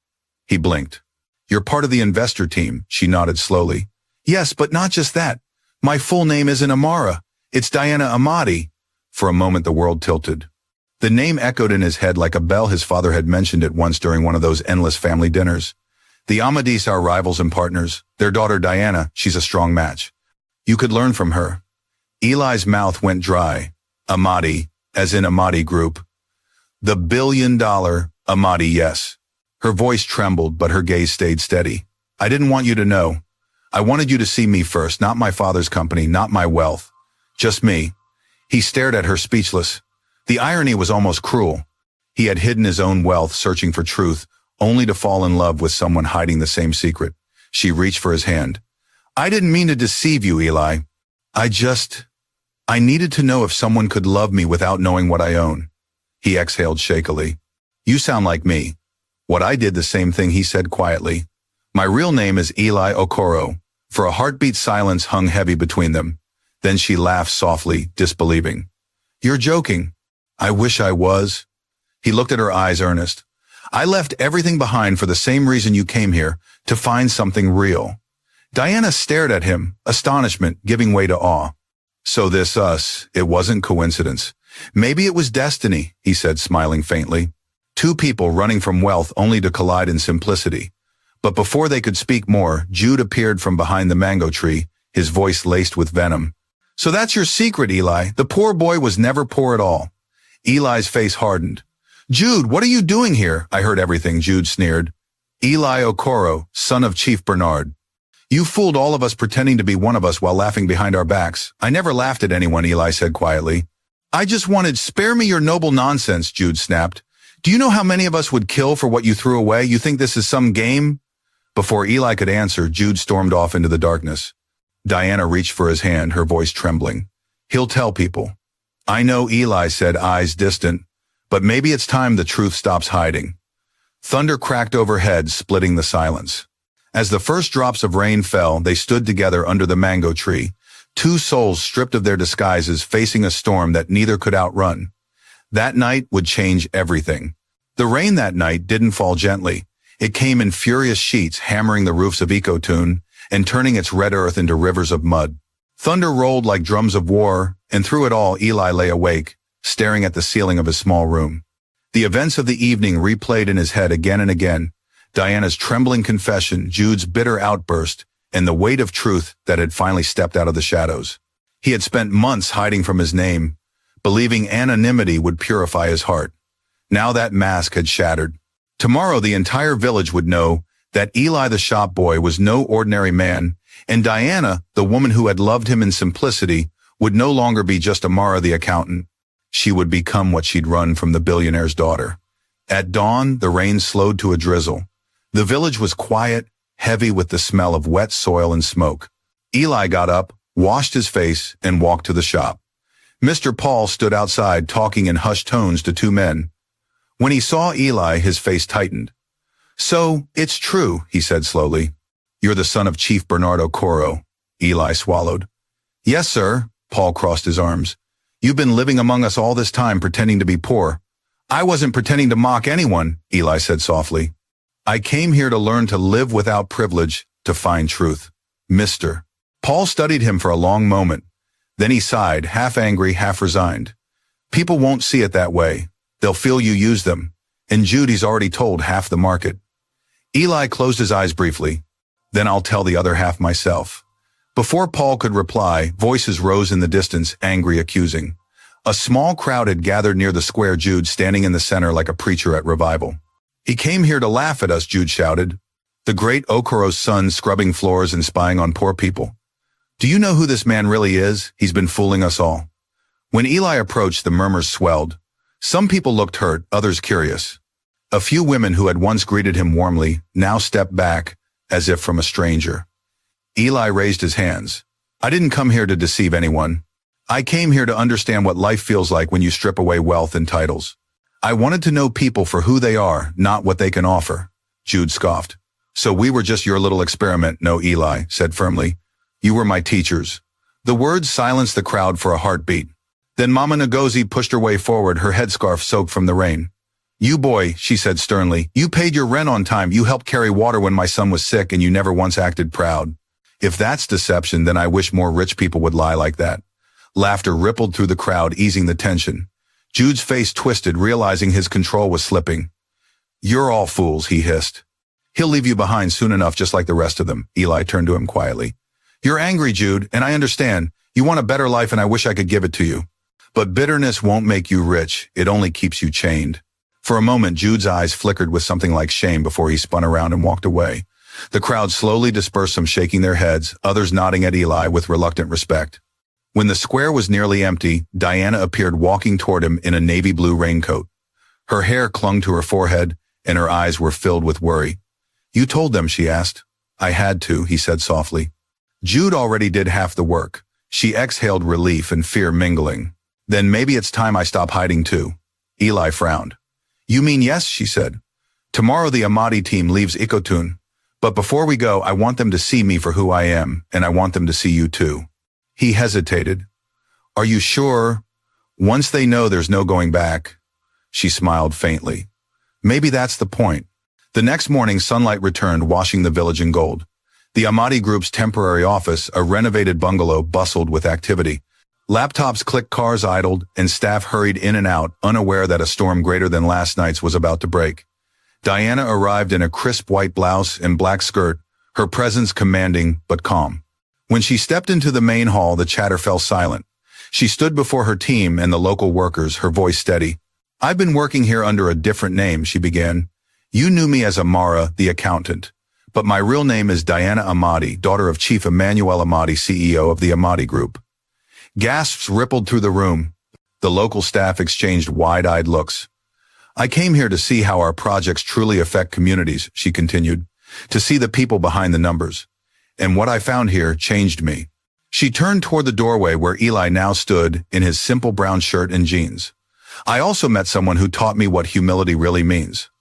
He blinked. "You're part of the investor team," she nodded slowly. "Yes, but not just that. My full name isn't Amara. It's Diana Amati." For a moment, the world tilted. The name echoed in his head like a bell. His father had mentioned it once during one of those endless family dinners. "The Amadis are rivals and partners. Their daughter Diana, she's a strong match. You could learn from her." Eli's mouth went dry. "Amati, as in Amati Group." "The billion-dollar Amati, yes." Her voice trembled, but her gaze stayed steady. "I didn't want you to know. I wanted you to see me first, not my father's company, not my wealth. Just me." He stared at her, speechless. The irony was almost cruel. He had hidden his own wealth, searching for truth, only to fall in love with someone hiding the same secret. She reached for his hand. "I didn't mean to deceive you, Eli. I needed to know if someone could love me without knowing what I own." He exhaled shakily. "You sound like me." "What I did the same thing," he said quietly. "My real name is Eli Okoro." For a heartbeat, silence hung heavy between them. Then she laughed softly, disbelieving. "You're joking." "I wish I was." He looked at her eyes, earnest. "I left everything behind for the same reason you came here, to find something real." Diana stared at him, astonishment giving way to awe. "So this us, it wasn't coincidence. Maybe it was destiny," he said, smiling faintly. Two people running from wealth only to collide in simplicity. But before they could speak more, Jude appeared from behind the mango tree, his voice laced with venom. "So that's your secret, Eli. The poor boy was never poor at all." Eli's face hardened. "Jude, what are you doing here?" "I heard everything," Jude sneered. "Eli Okoro, son of Chief Bernard. You fooled all of us pretending to be one of us while laughing behind our backs." "I never laughed at anyone," Eli said quietly. "I just wanted—" "Spare me your noble nonsense," Jude snapped. "Do you know how many of us would kill for what you threw away? You think this is some game?" Before Eli could answer, Jude stormed off into the darkness. Diana reached for his hand, her voice trembling. "He'll tell people." "I know," Eli said, eyes distant. "But maybe it's time the truth stops hiding." Thunder cracked overhead, splitting the silence. As the first drops of rain fell, they stood together under the mango tree, two souls stripped of their disguises, facing a storm that neither could outrun. That night would change everything. The rain that night didn't fall gently. It came in furious sheets, hammering the roofs of Ecotune and turning its red earth into rivers of mud. Thunder rolled like drums of war, and through it all Eli lay awake, staring at the ceiling of his small room. The events of the evening replayed in his head again and again, Diana's trembling confession, Jude's bitter outburst, and the weight of truth that had finally stepped out of the shadows. He had spent months hiding from his name, believing anonymity would purify his heart. Now that mask had shattered. Tomorrow the entire village would know that Eli the shop boy was no ordinary man, and Diana, the woman who had loved him in simplicity, would no longer be just Amara the accountant. She would become what she'd run from, the billionaire's daughter. At dawn, the rain slowed to a drizzle. The village was quiet, heavy with the smell of wet soil and smoke. Eli got up, washed his face, and walked to the shop. Mr. Paul stood outside talking in hushed tones to two men. When he saw Eli, his face tightened. "So, it's true," he said slowly. "You're the son of Chief Bernardo Coro." Eli swallowed. "Yes, sir." Paul crossed his arms. "You've been living among us all this time pretending to be poor." "I wasn't pretending to mock anyone," Eli said softly. "I came here to learn to live without privilege, to find truth. Mister." Paul studied him for a long moment. Then he sighed, half angry, half resigned. "People won't see it that way. They'll feel you use them. And Judy's already told half the market." Eli closed his eyes briefly. "Then I'll tell the other half myself." Before Paul could reply, voices rose in the distance, angry, accusing. A small crowd had gathered near the square, Jude standing in the center like a preacher at revival. "He came here to laugh at us," Jude shouted. "The great Okoro's son scrubbing floors and spying on poor people. Do you know who this man really is? He's been fooling us all." When Eli approached, the murmurs swelled. Some people looked hurt, others curious. A few women who had once greeted him warmly now stepped back, as if from a stranger. Eli raised his hands. "I didn't come here to deceive anyone. I came here to understand what life feels like when you strip away wealth and titles. I wanted to know people for who they are, not what they can offer." Jude scoffed. "So we were just your little experiment." "No," Eli said firmly. "You were my teachers." The words silenced the crowd for a heartbeat. Then Mama Ngozi pushed her way forward, her headscarf soaked from the rain. "You boy," she said sternly, "you paid your rent on time, you helped carry water when my son was sick, and you never once acted proud. If that's deception, then I wish more rich people would lie like that." Laughter rippled through the crowd, easing the tension. Jude's face twisted, realizing his control was slipping. "You're all fools," he hissed. "He'll leave you behind soon enough, just like the rest of them." Eli turned to him quietly. "You're angry, Jude, and I understand. You want a better life, and I wish I could give it to you. But bitterness won't make you rich. It only keeps you chained." For a moment, Jude's eyes flickered with something like shame before he spun around and walked away. The crowd slowly dispersed, some shaking their heads, others nodding at Eli with reluctant respect. When the square was nearly empty, Diana appeared walking toward him in a navy blue raincoat. Her hair clung to her forehead, and her eyes were filled with worry. "You told them?" she asked. "I had to," he said softly. Jude already did half the work. She exhaled relief and fear mingling. "Then maybe it's time I stop hiding too." Eli frowned. "You mean yes?" she said. "Tomorrow the Amadi team leaves Ikotun. But before we go, I want them to see me for who I am, and I want them to see you too." He hesitated. "Are you sure? Once they know, there's no going back." She smiled faintly. "Maybe that's the point." The next morning, sunlight returned, washing the village in gold. The Amadi Group's temporary office, a renovated bungalow, bustled with activity. Laptops clicked, cars idled, and staff hurried in and out, unaware that a storm greater than last night's was about to break. Diana arrived in a crisp white blouse and black skirt, her presence commanding but calm. When she stepped into the main hall, the chatter fell silent. She stood before her team and the local workers, her voice steady. "I've been working here under a different name," she began. "You knew me as Amara, the accountant. But my real name is Diana Amadi, daughter of Chief Emmanuel Amadi, CEO of the Amadi Group." Gasps rippled through the room. The local staff exchanged wide-eyed looks. "I came here to see how our projects truly affect communities," she continued, "to see the people behind the numbers. And what I found here changed me." She turned toward the doorway where Eli now stood in his simple brown shirt and jeans. "I also met someone who taught me what humility really means."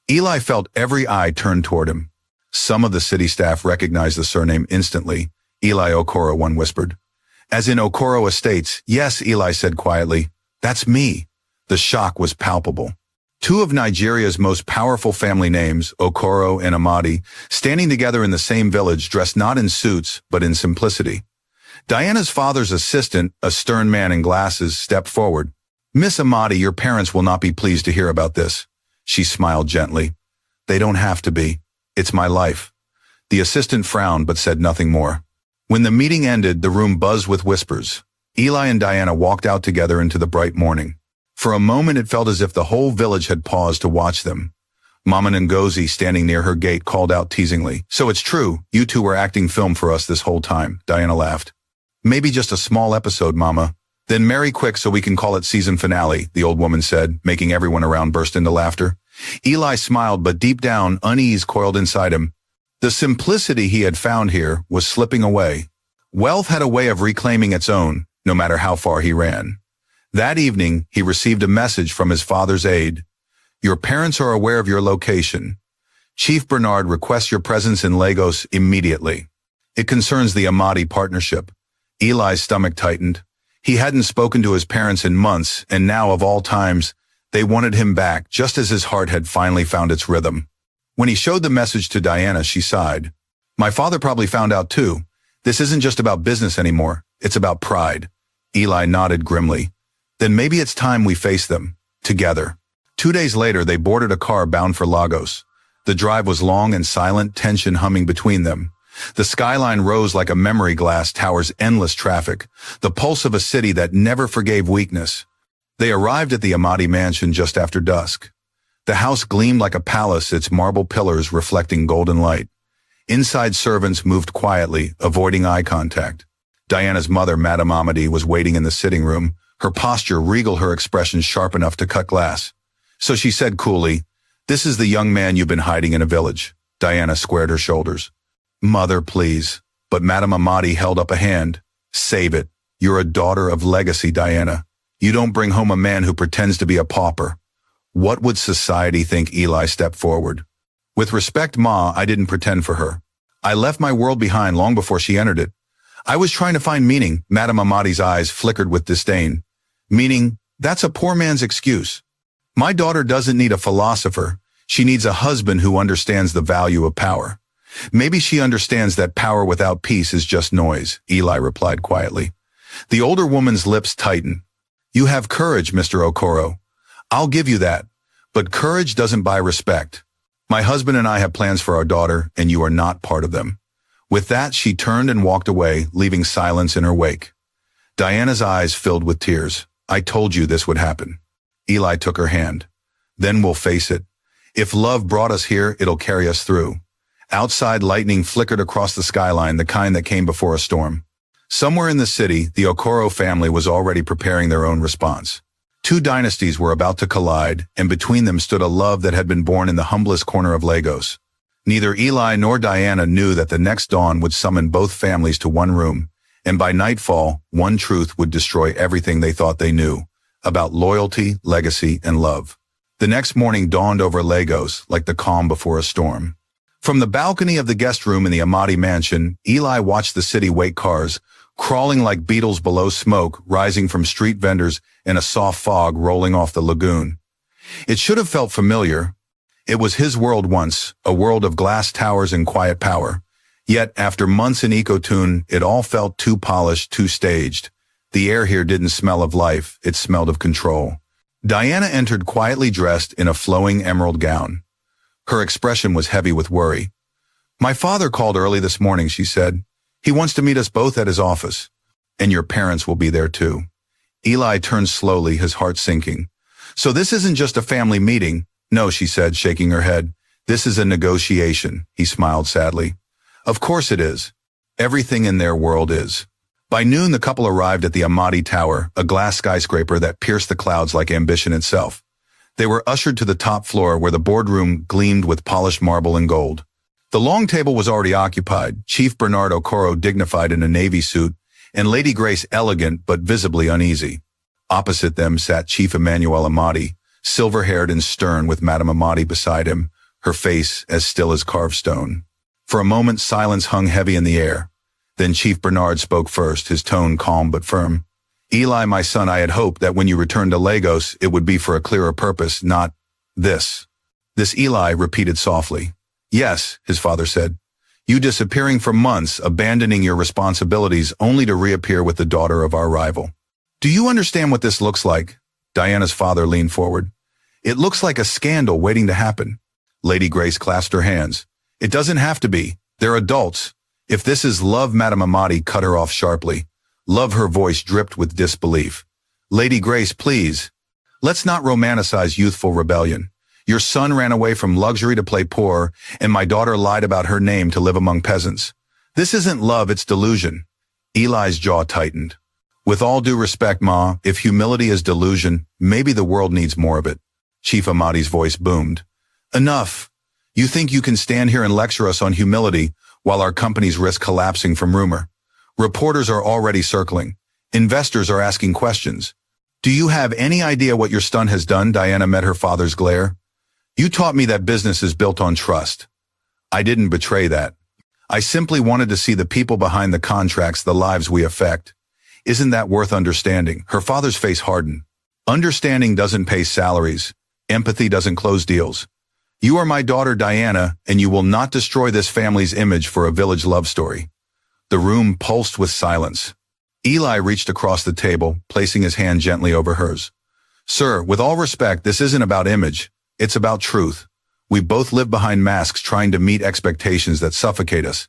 Eli felt every eye turned toward him. Some of the city staff recognized the surname instantly. "Eli Okoro," one whispered. "As in Okoro Estates?" "Yes," Eli said quietly. "That's me." The shock was palpable. Two of Nigeria's most powerful family names, Okoro and Amadi, standing together in the same village, dressed not in suits, but in simplicity. Diana's father's assistant, a stern man in glasses, stepped forward. "Miss Amati, your parents will not be pleased to hear about this." She smiled gently. "They don't have to be. It's my life." The assistant frowned but said nothing more. When the meeting ended, the room buzzed with whispers. Eli and Diana walked out together into the bright morning. For a moment it felt as if the whole village had paused to watch them. Mama Ngozi, standing near her gate, called out teasingly, "So it's true, you two were acting film for us this whole time," Diana laughed. "Maybe just a small episode, Mama. Then marry quick so we can call it season finale," the old woman said, making everyone around burst into laughter. Eli smiled, but deep down, unease coiled inside him. The simplicity he had found here was slipping away. Wealth had a way of reclaiming its own, no matter how far he ran. That evening, he received a message from his father's aide. "Your parents are aware of your location. Chief Bernard requests your presence in Lagos immediately. It concerns the Amati partnership." Eli's stomach tightened. He hadn't spoken to his parents in months, and now, of all times, they wanted him back, just as his heart had finally found its rhythm. When he showed the message to Diana, she sighed. "My father probably found out too. This isn't just about business anymore. It's about pride." Eli nodded grimly. "Then maybe it's time we face them. Together." 2 days later, they boarded a car bound for Lagos. The drive was long and silent, tension humming between them. The skyline rose like a memory glass tower's endless traffic, the pulse of a city that never forgave weakness. They arrived at the Amati mansion just after dusk. The house gleamed like a palace, its marble pillars reflecting golden light. Inside, servants moved quietly, avoiding eye contact. Diana's mother, Madame Amati, was waiting in the sitting room, her posture regal, her expression sharp enough to cut glass. So she said coolly, "This is the young man you've been hiding in a village." Diana squared her shoulders. "Mother, please." But Madame Amati held up a hand. "Save it. You're a daughter of legacy, Diana. You don't bring home a man who pretends to be a pauper." "What would society think?" Eli stepped forward. "With respect, Ma, I didn't pretend for her. I left my world behind long before she entered it. I was trying to find meaning." Madame Amati's eyes flickered with disdain. "Meaning? That's a poor man's excuse. My daughter doesn't need a philosopher. She needs a husband who understands the value of power. Maybe she understands that power without peace is just noise," Eli replied quietly. The older woman's lips tightened. "You have courage, Mr. Okoro. I'll give you that. But courage doesn't buy respect. My husband and I have plans for our daughter, and you are not part of them." With that, she turned and walked away, leaving silence in her wake. Diana's eyes filled with tears. "I told you this would happen." Eli took her hand. "Then we'll face it. If love brought us here, it'll carry us through." Outside, lightning flickered across the skyline, the kind that came before a storm. Somewhere in the city, the Okoro family was already preparing their own response. Two dynasties were about to collide, and between them stood a love that had been born in the humblest corner of Lagos. Neither Eli nor Diana knew that the next dawn would summon both families to one room, and by nightfall, one truth would destroy everything they thought they knew about loyalty, legacy, and love. The next morning dawned over Lagos like the calm before a storm. From the balcony of the guest room in the Amati mansion, Eli watched the city wake cars, crawling like beetles below smoke rising from street vendors and a soft fog rolling off the lagoon. It should have felt familiar. It was his world once, a world of glass towers and quiet power. Yet, after months in Ecotune, it all felt too polished, too staged. The air here didn't smell of life, it smelled of control. Diana entered quietly dressed in a flowing emerald gown. Her expression was heavy with worry. "My father called early this morning," she said. "He wants to meet us both at his office. And your parents will be there too." Eli turned slowly, his heart sinking. "So this isn't just a family meeting." "No," she said, shaking her head. "This is a negotiation." He smiled sadly. "Of course it is. Everything in their world is." By noon, the couple arrived at the Amati Tower, a glass skyscraper that pierced the clouds like ambition itself. They were ushered to the top floor where the boardroom gleamed with polished marble and gold. The long table was already occupied, Chief Bernard Okoro dignified in a navy suit, and Lady Grace elegant but visibly uneasy. Opposite them sat Chief Emmanuel Amati, silver-haired and stern, with Madame Amati beside him, her face as still as carved stone. For a moment, silence hung heavy in the air. Then Chief Bernard spoke first, his tone calm but firm. "Eli, my son, I had hoped that when you returned to Lagos, it would be for a clearer purpose, not this." This Eli repeated softly. "Yes," his father said. You disappearing for months, abandoning your responsibilities only to reappear with the daughter of our rival. Do you understand what this looks like? Diana's father leaned forward. It looks like a scandal waiting to happen. Lady Grace clasped her hands. It doesn't have to be. They're adults. If this is love, Madame Amati cut her off sharply. Love, her voice dripped with disbelief. Lady Grace, please. Let's not romanticize youthful rebellion. Your son ran away from luxury to play poor, and my daughter lied about her name to live among peasants. This isn't love, it's delusion. Eli's jaw tightened. With all due respect, Ma, if humility is delusion, maybe the world needs more of it. Chief Amati's voice boomed. Enough. You think you can stand here and lecture us on humility while our companies risk collapsing from rumor? Reporters are already circling. Investors are asking questions. Do you have any idea what your son has done? Diana met her father's glare. You taught me that business is built on trust. I didn't betray that. I simply wanted to see the people behind the contracts, the lives we affect. Isn't that worth understanding? Her father's face hardened. Understanding doesn't pay salaries. Empathy doesn't close deals. You are my daughter, Diana, and you will not destroy this family's image for a village love story. The room pulsed with silence. Eli reached across the table, placing his hand gently over hers. Sir, with all respect, this isn't about image. It's about truth. We both live behind masks trying to meet expectations that suffocate us.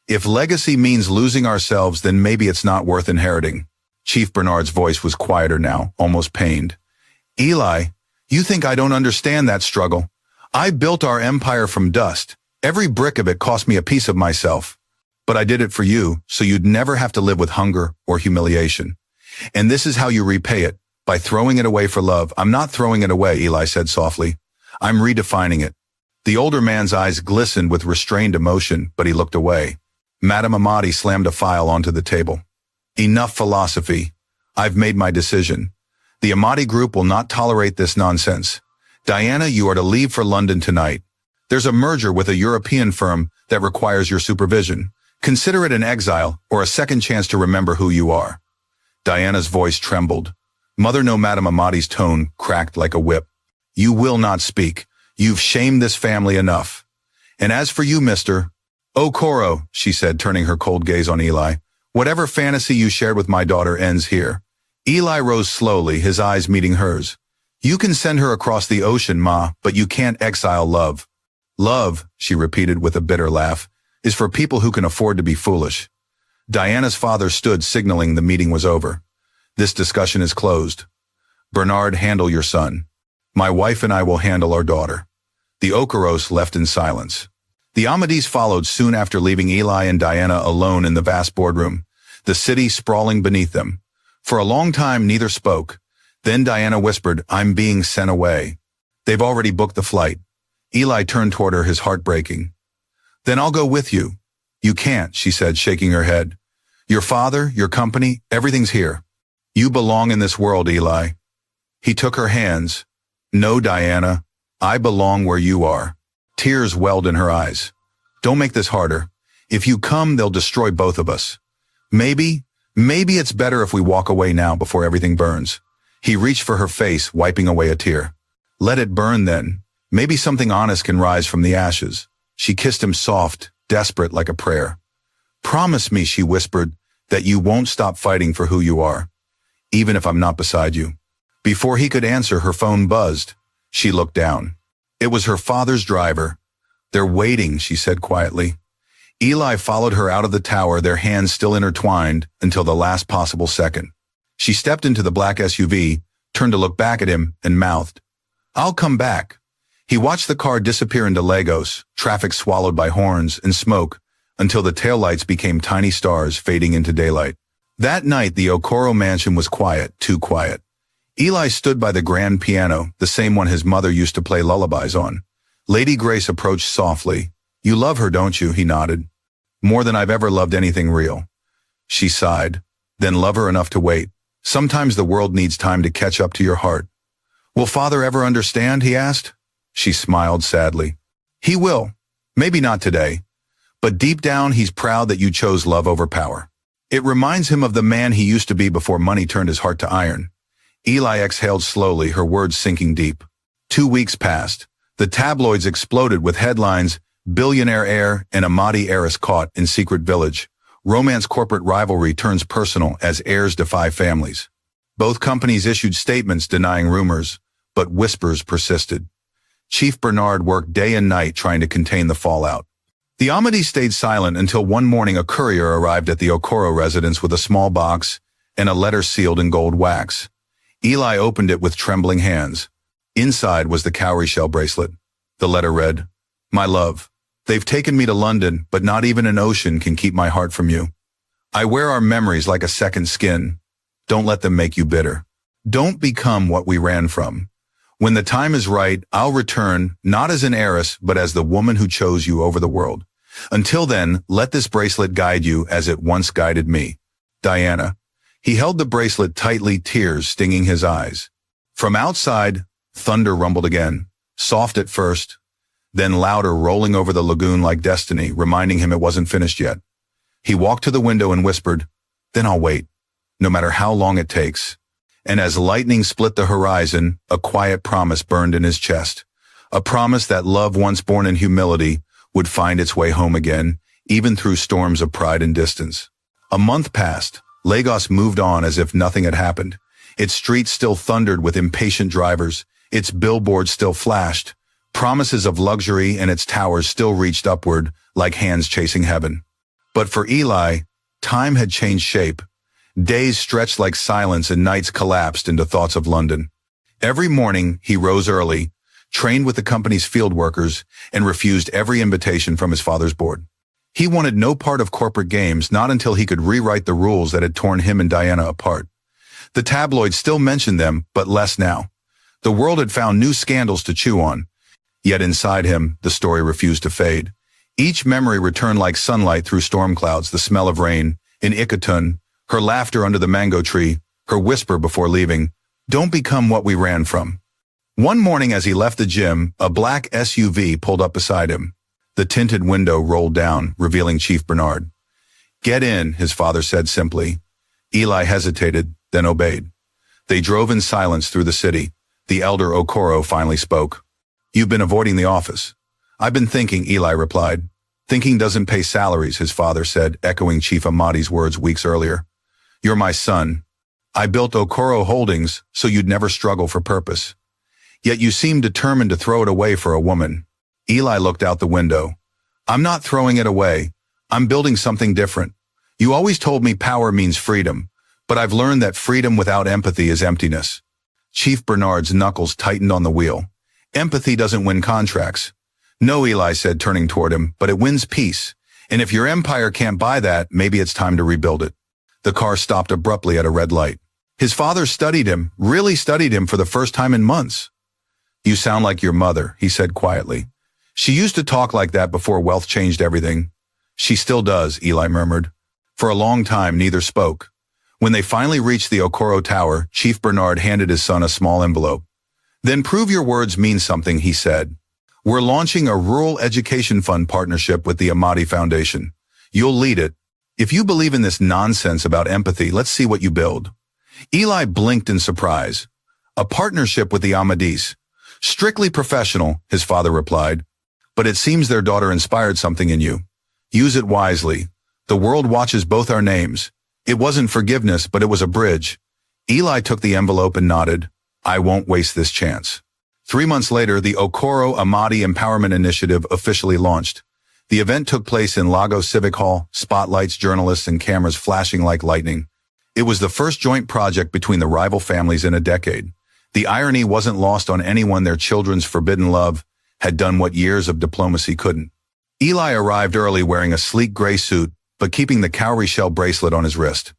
If legacy means losing ourselves, then maybe it's not worth inheriting. Chief Bernard's voice was quieter now, almost pained. Eli, you think I don't understand that struggle? I built our empire from dust. Every brick of it cost me a piece of myself. But I did it for you, so you'd never have to live with hunger or humiliation. And this is how you repay it, by throwing it away for love. I'm not throwing it away, Eli said softly. I'm redefining it. The older man's eyes glistened with restrained emotion, but he looked away. Madame Amati slammed a file onto the table. Enough philosophy. I've made my decision. The Amati Group will not tolerate this nonsense. Diana, you are to leave for London tonight. There's a merger with a European firm that requires your supervision. Consider it an exile or a second chance to remember who you are. Diana's voice trembled. Mother, no, Madame Amati's tone cracked like a whip. You will not speak. You've shamed this family enough. And as for you, Mr. Okoro, she said, turning her cold gaze on Eli, whatever fantasy you shared with my daughter ends here. Eli rose slowly, his eyes meeting hers. You can send her across the ocean, Ma, but you can't exile love. Love, she repeated with a bitter laugh, is for people who can afford to be foolish. Diana's father stood, signaling the meeting was over. This discussion is closed. Bernard, handle your son. My wife and I will handle our daughter. The Okaros left in silence. The Amadis followed soon after, leaving Eli and Diana alone in the vast boardroom, the city sprawling beneath them. For a long time, neither spoke. Then Diana whispered, I'm being sent away. They've already booked the flight. Eli turned toward her, his heart breaking. Then I'll go with you. You can't, she said, shaking her head. Your father, your company, everything's here. You belong in this world, Eli. He took her hands. No, Diana, I belong where you are. Tears welled in her eyes. Don't make this harder. If you come, they'll destroy both of us. Maybe it's better if we walk away now before everything burns. He reached for her face, wiping away a tear. Let it burn then. Maybe something honest can rise from the ashes. She kissed him soft, desperate like a prayer. Promise me, she whispered, that you won't stop fighting for who you are, even if I'm not beside you. Before he could answer, her phone buzzed. She looked down. It was her father's driver. They're waiting, she said quietly. Eli followed her out of the tower, their hands still intertwined, until the last possible second. She stepped into the black SUV, turned to look back at him, and mouthed, I'll come back. He watched the car disappear into Lagos, traffic swallowed by horns and smoke, until the taillights became tiny stars fading into daylight. That night, the Okoro mansion was quiet, too quiet. Eli stood by the grand piano, the same one his mother used to play lullabies on. Lady Grace approached softly. You love her, don't you? He nodded. More than I've ever loved anything real. She sighed. Then love her enough to wait. Sometimes the world needs time to catch up to your heart. Will father ever understand? He asked. She smiled sadly. He will. Maybe not today. But deep down, he's proud that you chose love over power. It reminds him of the man he used to be before money turned his heart to iron. Eli exhaled slowly, her words sinking deep. 2 weeks passed. The tabloids exploded with headlines. Billionaire heir and Amadi heiress caught in secret village. Romance corporate rivalry turns personal as heirs defy families. Both companies issued statements denying rumors, but whispers persisted. Chief Bernard worked day and night trying to contain the fallout. The Amadis stayed silent until one morning a courier arrived at the Okoro residence with a small box and a letter sealed in gold wax. Eli opened it with trembling hands. Inside was the cowrie shell bracelet. The letter read, "My love, they've taken me to London, but not even an ocean can keep my heart from you. I wear our memories like a second skin. Don't let them make you bitter. Don't become what we ran from. When the time is right, I'll return, not as an heiress, but as the woman who chose you over the world. Until then, let this bracelet guide you as it once guided me. Diana." He held the bracelet tightly, tears stinging his eyes. From outside, thunder rumbled again, soft at first, then louder, rolling over the lagoon like destiny, reminding him it wasn't finished yet. He walked to the window and whispered, "Then I'll wait, no matter how long it takes." And as lightning split the horizon, a quiet promise burned in his chest. A promise that love once born in humility would find its way home again, even through storms of pride and distance. A month passed. Lagos moved on as if nothing had happened. Its streets still thundered with impatient drivers. Its billboards still flashed. Promises of luxury, and its towers still reached upward like hands chasing heaven. But for Eli, time had changed shape. Days stretched like silence and nights collapsed into thoughts of London. Every morning, he rose early, trained with the company's field workers, and refused every invitation from his father's board. He wanted no part of corporate games, not until he could rewrite the rules that had torn him and Diana apart. The tabloids still mentioned them, but less now. The world had found new scandals to chew on. Yet inside him, the story refused to fade. Each memory returned like sunlight through storm clouds, the smell of rain, in Ikotun, her laughter under the mango tree, her whisper before leaving, "Don't become what we ran from." One morning as he left the gym, a black SUV pulled up beside him. The tinted window rolled down, revealing Chief Bernard. "Get in," his father said simply. Eli hesitated, then obeyed. They drove in silence through the city. The elder Okoro finally spoke. "You've been avoiding the office." "I've been thinking," Eli replied. "Thinking doesn't pay salaries," his father said, echoing Chief Amadi's words weeks earlier. "You're my son. I built Okoro Holdings so you'd never struggle for purpose. Yet you seem determined to throw it away for a woman." Eli looked out the window. "I'm not throwing it away. I'm building something different. You always told me power means freedom, but I've learned that freedom without empathy is emptiness." Chief Bernard's knuckles tightened on the wheel. "Empathy doesn't win contracts." "No," Eli said, turning toward him, "but it wins peace. And if your empire can't buy that, maybe it's time to rebuild it." The car stopped abruptly at a red light. His father studied him, really studied him for the first time in months. "You sound like your mother," he said quietly. "She used to talk like that before wealth changed everything." "She still does," Eli murmured. For a long time, neither spoke. When they finally reached the Okoro Tower, Chief Bernard handed his son a small envelope. "Then prove your words mean something," he said. "We're launching a rural education fund partnership with the Amadi Foundation. You'll lead it. If you believe in this nonsense about empathy, let's see what you build." Eli blinked in surprise. "A partnership with the Amadis. Strictly professional," his father replied. "But it seems their daughter inspired something in you. Use it wisely. The world watches both our names. It wasn't forgiveness, but it was a bridge." Eli took the envelope and nodded. "I won't waste this chance." 3 months later, the Okoro Amadi Empowerment Initiative officially launched. The event took place in Lagos Civic Hall, spotlights, journalists, and cameras flashing like lightning. It was the first joint project between the rival families in a decade. The irony wasn't lost on anyone. Their children's forbidden love had done what years of diplomacy couldn't. Eli arrived early wearing a sleek gray suit, but keeping the cowrie shell bracelet on his wrist.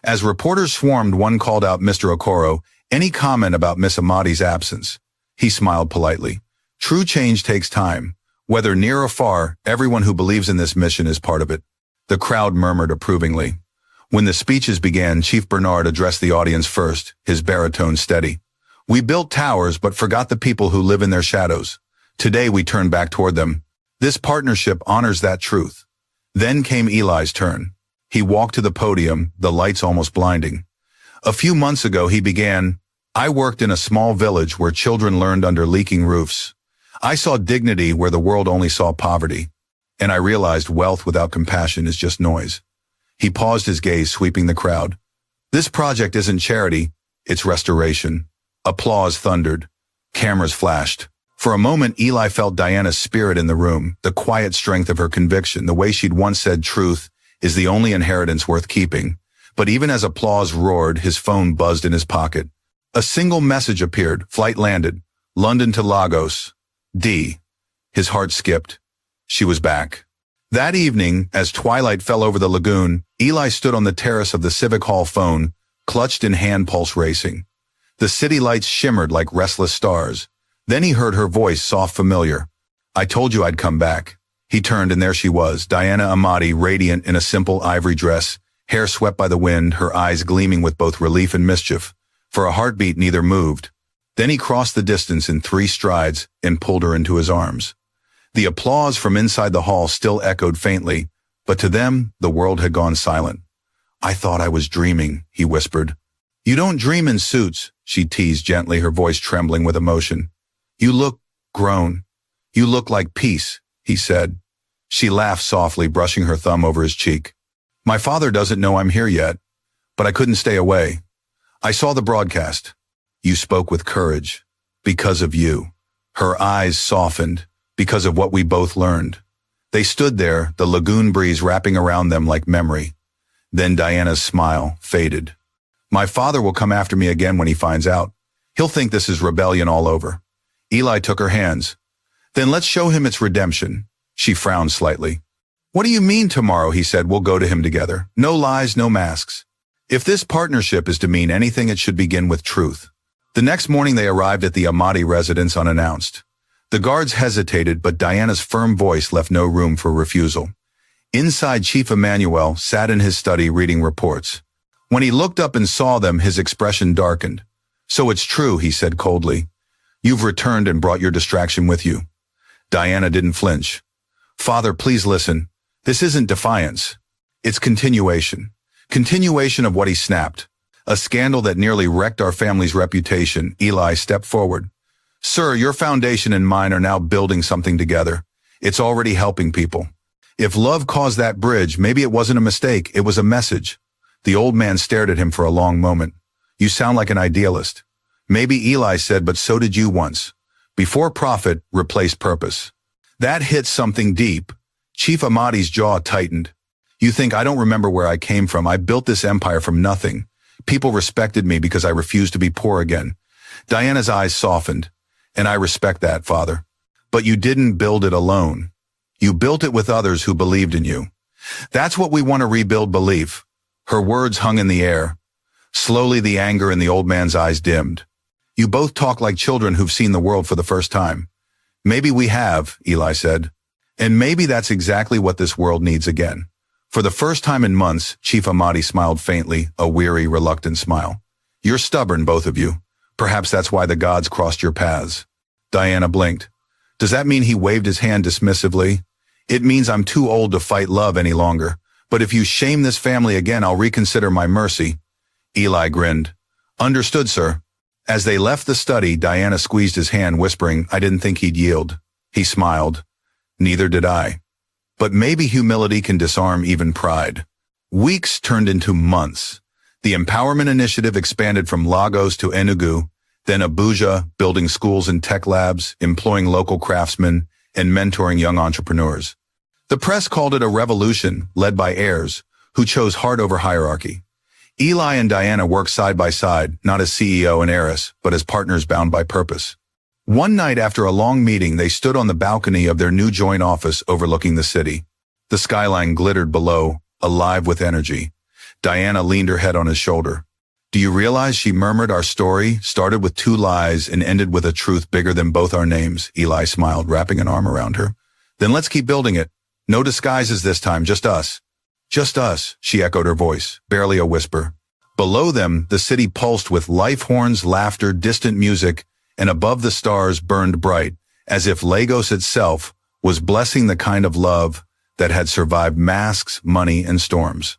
As reporters swarmed, one called out, "Mr. Okoro, any comment about Miss Amadi's absence?" He smiled politely. "True change takes time. Whether near or far, everyone who believes in this mission is part of it." The crowd murmured approvingly. When the speeches began, Chief Bernard addressed the audience first, his baritone steady. "We built towers but forgot the people who live in their shadows. Today we turn back toward them. This partnership honors that truth." Then came Eli's turn. He walked to the podium, the lights almost blinding. "A few months ago," he began, "I worked in a small village where children learned under leaking roofs. I saw dignity where the world only saw poverty. And I realized wealth without compassion is just noise. He paused, his gaze sweeping the crowd. This project isn't charity, it's restoration. Applause thundered. Cameras flashed. For a moment, Eli felt Diana's spirit in the room, the quiet strength of her conviction, the way she'd once said truth is the only inheritance worth keeping. But even as applause roared, his phone buzzed in his pocket. A single message appeared. Flight landed. London to Lagos. D. His heart skipped. She was back. That evening, as twilight fell over the lagoon, Eli stood on the terrace of the Civic Hall, phone clutched in hand, pulse racing. The city lights shimmered like restless stars. Then he heard her voice, soft, familiar. I told you I'd come back. He turned, and there she was, Diana Amati, radiant in a simple ivory dress, hair swept by the wind, her eyes gleaming with both relief and mischief. For a heartbeat, neither moved. Then he crossed the distance in 3 strides and pulled her into his arms. The applause from inside the hall still echoed faintly, but to them, the world had gone silent. I thought I was dreaming, he whispered. You don't dream in suits, she teased gently, her voice trembling with emotion. You look grown. You look like peace, he said. She laughed softly, brushing her thumb over his cheek. My father doesn't know I'm here yet, but I couldn't stay away. I saw the broadcast. You spoke with courage. Because of you. Her eyes softened. Because of what we both learned. They stood there, the lagoon breeze wrapping around them like memory. Then Diana's smile faded. My father will come after me again when he finds out. He'll think this is rebellion all over. Eli took her hands. Then let's show him it's redemption. She frowned slightly. What do you mean tomorrow, he said. We'll go to him together. No lies, no masks. If this partnership is to mean anything, it should begin with truth. The next morning they arrived at the Amati residence unannounced. The guards hesitated, but Diana's firm voice left no room for refusal. Inside, Chief Emmanuel sat in his study reading reports. When he looked up and saw them, his expression darkened. So it's true, he said coldly. You've returned and brought your distraction with you. Diana didn't flinch. Father, please listen. This isn't defiance. It's continuation. Continuation of what he snapped. A scandal that nearly wrecked our family's reputation. Eli stepped forward. Sir, your foundation and mine are now building something together. It's already helping people. If love caused that bridge, maybe it wasn't a mistake, it was a message. The old man stared at him for a long moment. You sound like an idealist. Maybe, Eli said, but so did you once. Before profit, replace purpose. That hit something deep. Chief Amati's jaw tightened. You think I don't remember where I came from? I built this empire from nothing. People respected me because I refused to be poor again. Diana's eyes softened. And I respect that, Father. But you didn't build it alone. You built it with others who believed in you. That's what we want to rebuild, belief. Her words hung in the air. Slowly the anger in the old man's eyes dimmed. You both talk like children who've seen the world for the first time. Maybe we have, Eli said. And maybe that's exactly what this world needs again. For the first time in months, Chief Amati smiled faintly, a weary, reluctant smile. You're stubborn, both of you. Perhaps that's why the gods crossed your paths. Diana blinked. Does that mean he waved his hand dismissively? It means I'm too old to fight love any longer. But if you shame this family again, I'll reconsider my mercy. Eli grinned. Understood, sir. As they left the study, Diana squeezed his hand, whispering, I didn't think he'd yield. He smiled. Neither did I. But maybe humility can disarm even pride. Weeks turned into months. The Empowerment Initiative expanded from Lagos to Enugu, then Abuja, building schools and tech labs, employing local craftsmen, and mentoring young entrepreneurs. The press called it a revolution, led by heirs, who chose heart over hierarchy. Eli and Diana worked side by side, not as CEO and heiress, but as partners bound by purpose. One night after a long meeting, they stood on the balcony of their new joint office overlooking the city. The skyline glittered below, alive with energy. Diana leaned her head on his shoulder. Do you realize, she murmured, our story started with 2 lies and ended with a truth bigger than both our names? Eli smiled, wrapping an arm around her. Then let's keep building it. No disguises this time, just us. Just us, she echoed, her voice, barely a whisper. Below them, the city pulsed with life horns, laughter, distant music, and above the stars burned bright, as if Lagos itself was blessing the kind of love that had survived masks, money, and storms.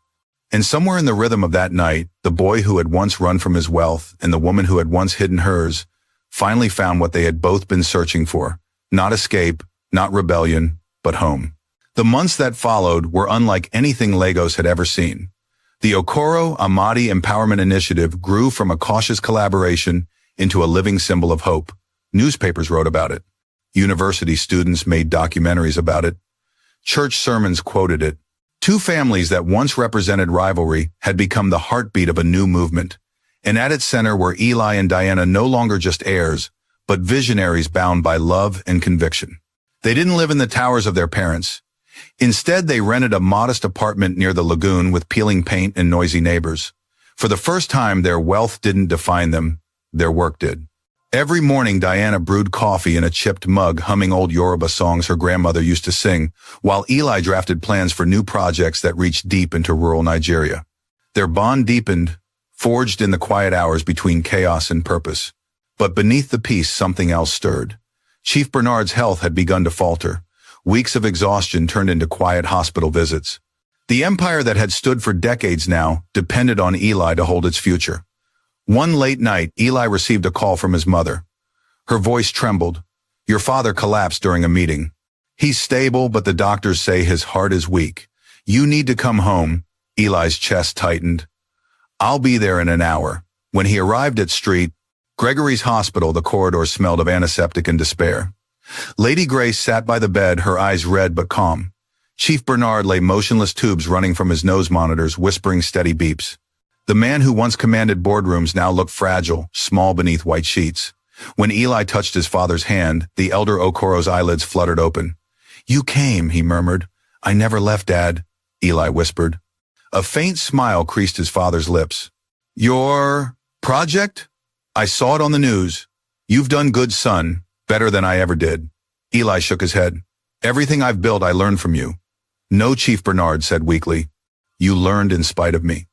And somewhere in the rhythm of that night, the boy who had once run from his wealth and the woman who had once hidden hers finally found what they had both been searching for, Not escape, not rebellion, but home. The months that followed were unlike anything Lagos had ever seen. The Okoro Amadi Empowerment Initiative grew from a cautious collaboration into a living symbol of hope. Newspapers wrote about it. University students made documentaries about it. Church sermons quoted it. Two families that once represented rivalry had become the heartbeat of a new movement. And at its center were Eli and Diana, no longer just heirs, but visionaries bound by love and conviction. They didn't live in the towers of their parents. Instead, they rented a modest apartment near the lagoon with peeling paint and noisy neighbors. For the first time, their wealth didn't define them, their work did. Every morning, Diana brewed coffee in a chipped mug, humming old Yoruba songs her grandmother used to sing, while Eli drafted plans for new projects that reached deep into rural Nigeria. Their bond deepened, forged in the quiet hours between chaos and purpose. But beneath the peace, something else stirred. Chief Bernard's health had begun to falter. Weeks of exhaustion turned into quiet hospital visits. The empire that had stood for decades now depended on Eli to hold its future. One late night, Eli received a call from his mother. Her voice trembled. "Your father collapsed during a meeting. He's stable, but the doctors say his heart is weak. You need to come home." Eli's chest tightened. "I'll be there in an hour." When he arrived at Street Gregory's hospital, the corridors smelled of antiseptic and despair. Lady Grace sat by the bed, her eyes red but calm. Chief Bernard lay motionless, tubes running from his nose monitors, whispering steady beeps. The man who once commanded boardrooms now looked fragile, small beneath white sheets. When Eli touched his father's hand, the elder Okoro's eyelids fluttered open. "You came," he murmured. "I never left, Dad," Eli whispered. A faint smile creased his father's lips. "Your project? I saw it on the news. You've done good, son, better than I ever did." Eli shook his head. "Everything I've built I learned from you." "No," Chief Bernard said weakly. "You learned in spite of me.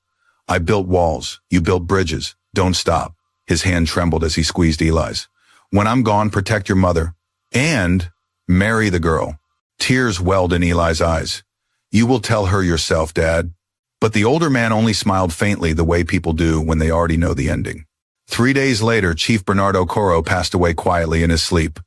I built walls. You built bridges. Don't stop." His hand trembled as he squeezed Eli's. "When I'm gone, protect your mother. And marry the girl." Tears welled in Eli's eyes. "You will tell her yourself, Dad." But the older man only smiled faintly, the way people do when they already know the ending. 3 days later, Chief Bernard Okoro passed away quietly in his sleep.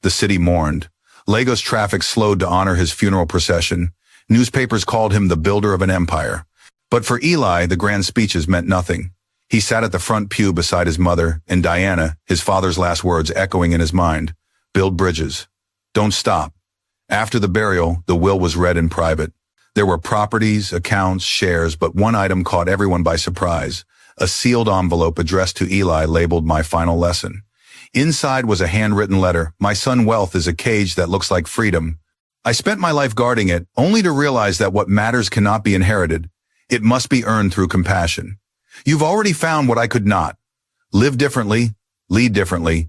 The city mourned. Lagos traffic slowed to honor his funeral procession. Newspapers called him the builder of an empire. But for Eli, the grand speeches meant nothing. He sat at the front pew beside his mother and Diana, his father's last words echoing in his mind. "Build bridges. Don't stop." After the burial, the will was read in private. There were properties, accounts, shares, but one item caught everyone by surprise. A sealed envelope addressed to Eli labeled "My Final Lesson." Inside was a handwritten letter. "My son, wealth is a cage that looks like freedom. I spent my life guarding it, only to realize that what matters cannot be inherited. It must be earned through compassion. You've already found what I could not. Live differently, lead differently.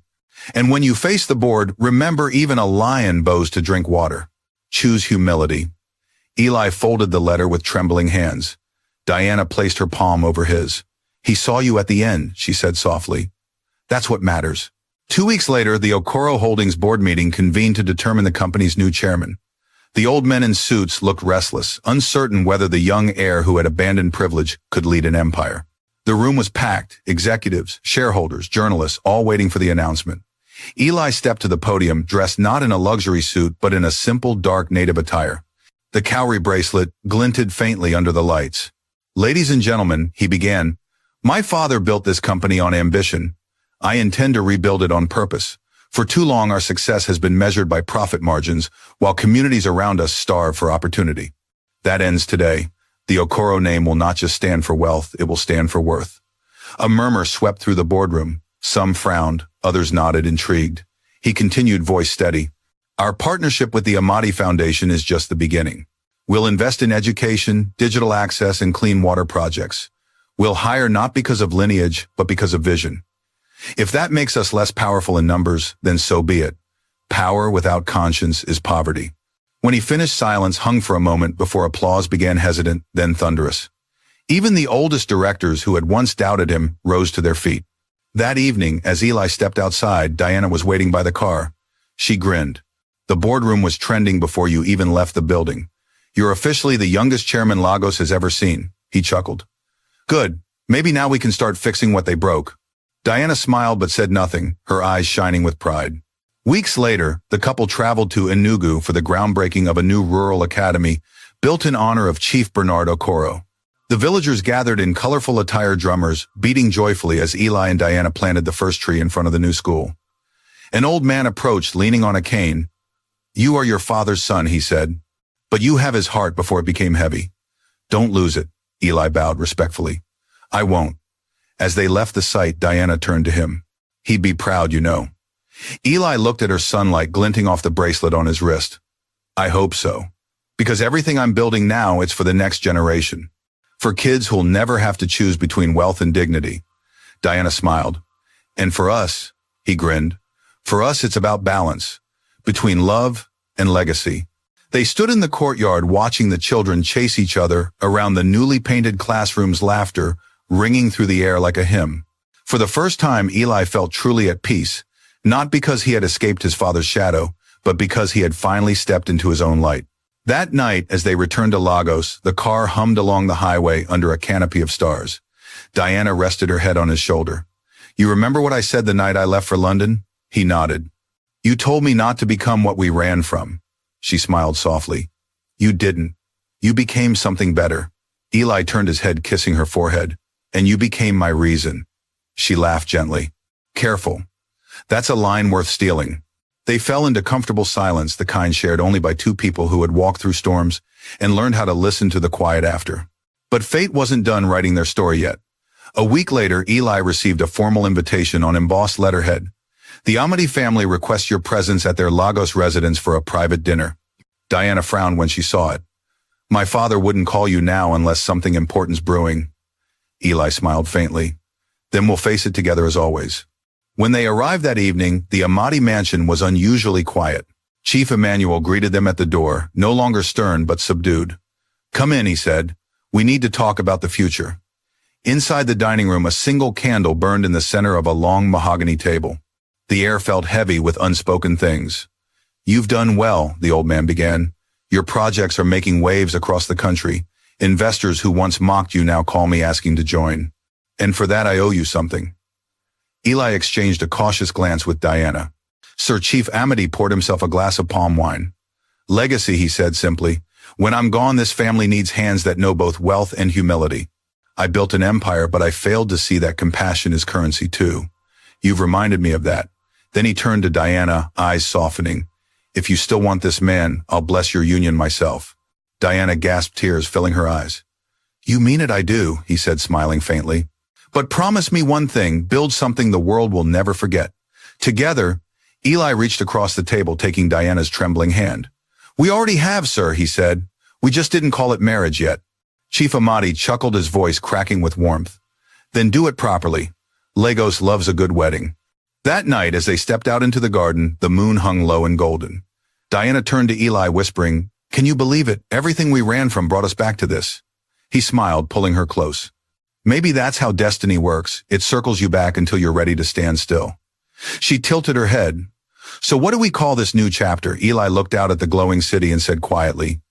And when you face the board, remember even a lion bows to drink water. Choose humility." Eli folded the letter with trembling hands. Diana placed her palm over his. "He saw you at the end," she said softly. "That's what matters." 2 weeks later, the Okoro Holdings board meeting convened to determine the company's new chairman. The old men in suits looked restless, uncertain whether the young heir who had abandoned privilege could lead an empire. The room was packed, executives, shareholders, journalists, all waiting for the announcement. Eli stepped to the podium, dressed not in a luxury suit, but in a simple, dark native attire. The cowrie bracelet glinted faintly under the lights. "Ladies and gentlemen," he began, "my father built this company on ambition. I intend to rebuild it on purpose. For too long, our success has been measured by profit margins, while communities around us starve for opportunity. That ends today. The Okoro name will not just stand for wealth, it will stand for worth." A murmur swept through the boardroom. Some frowned, others nodded, intrigued. He continued, voice steady. "Our partnership with the Amadi Foundation is just the beginning. We'll invest in education, digital access, and clean water projects. We'll hire not because of lineage, but because of vision. If that makes us less powerful in numbers, then so be it. Power without conscience is poverty." When he finished, silence hung for a moment before applause began, hesitant, then thunderous. Even the oldest directors who had once doubted him rose to their feet. That evening, as Eli stepped outside, Diana was waiting by the car. She grinned. "The boardroom was trending before you even left the building. You're officially the youngest chairman Lagos has ever seen," he chuckled. "Good. Maybe now we can start fixing what they broke." Diana smiled but said nothing, her eyes shining with pride. Weeks later, the couple traveled to Enugu for the groundbreaking of a new rural academy built in honor of Chief Bernard Okoro. The villagers gathered in colorful attired drummers, beating joyfully as Eli and Diana planted the first tree in front of the new school. An old man approached, leaning on a cane. "You are your father's son," he said, "but you have his heart before it became heavy. Don't lose it." Eli bowed respectfully. "I won't." As they left the site, Diana turned to him. "He'd be proud, you know." Eli looked at her sunlight glinting off the bracelet on his wrist. "I hope so. Because everything I'm building now, it's for the next generation. For kids who'll never have to choose between wealth and dignity." Diana smiled. "And for us," he grinned, "for us it's about balance, between love and legacy." They stood in the courtyard watching the children chase each other around the newly painted classroom's, laughter ringing through the air like a hymn. For the first time, Eli felt truly at peace, not because he had escaped his father's shadow, but because he had finally stepped into his own light. That night, as they returned to Lagos, the car hummed along the highway under a canopy of stars. Diana rested her head on his shoulder. "You remember what I said the night I left for London?" He nodded. "You told me not to become what we ran from." She smiled softly. "You didn't. You became something better." Eli turned his head, kissing her forehead. "And you became my reason." She laughed gently. "Careful. That's a line worth stealing." They fell into comfortable silence, the kind shared only by two people who had walked through storms and learned how to listen to the quiet after. But fate wasn't done writing their story yet. A week later, Eli received a formal invitation on embossed letterhead. "The Amadi family requests your presence at their Lagos residence for a private dinner." Diana frowned when she saw it. "My father wouldn't call you now unless something important's brewing." Eli smiled faintly. "Then we'll face it together as always." When they arrived that evening, the Amadi mansion was unusually quiet. Chief Emmanuel greeted them at the door, no longer stern but subdued. "Come in," he said. "We need to talk about the future." Inside the dining room, a single candle burned in the center of a long mahogany table. The air felt heavy with unspoken things. "You've done well," the old man began. "Your projects are making waves across the country. Investors who once mocked you now call me asking to join. And for that I owe you something." Eli exchanged a cautious glance with Diana. Sir Chief Amadi poured himself a glass of palm wine. "Legacy," he said simply. "When I'm gone, this family needs hands that know both wealth and humility. I built an empire, but I failed to see that compassion is currency too. You've reminded me of that." Then he turned to Diana, eyes softening. "If you still want this man, I'll bless your union myself." Diana gasped, tears filling her eyes. "You mean it?" "I do," he said, smiling faintly. "But promise me one thing, build something the world will never forget." Together, Eli reached across the table, taking Diana's trembling hand. "We already have, sir," he said. "We just didn't call it marriage yet." Chief Amadi chuckled, his voice cracking with warmth. "Then do it properly. Lagos loves a good wedding." That night, as they stepped out into the garden, the moon hung low and golden. Diana turned to Eli, whispering, "Can you believe it? Everything we ran from brought us back to this." He smiled, pulling her close. "Maybe that's how destiny works. It circles you back until you're ready to stand still." She tilted her head. "So what do we call this new chapter?" Eli looked out at the glowing city and said quietly,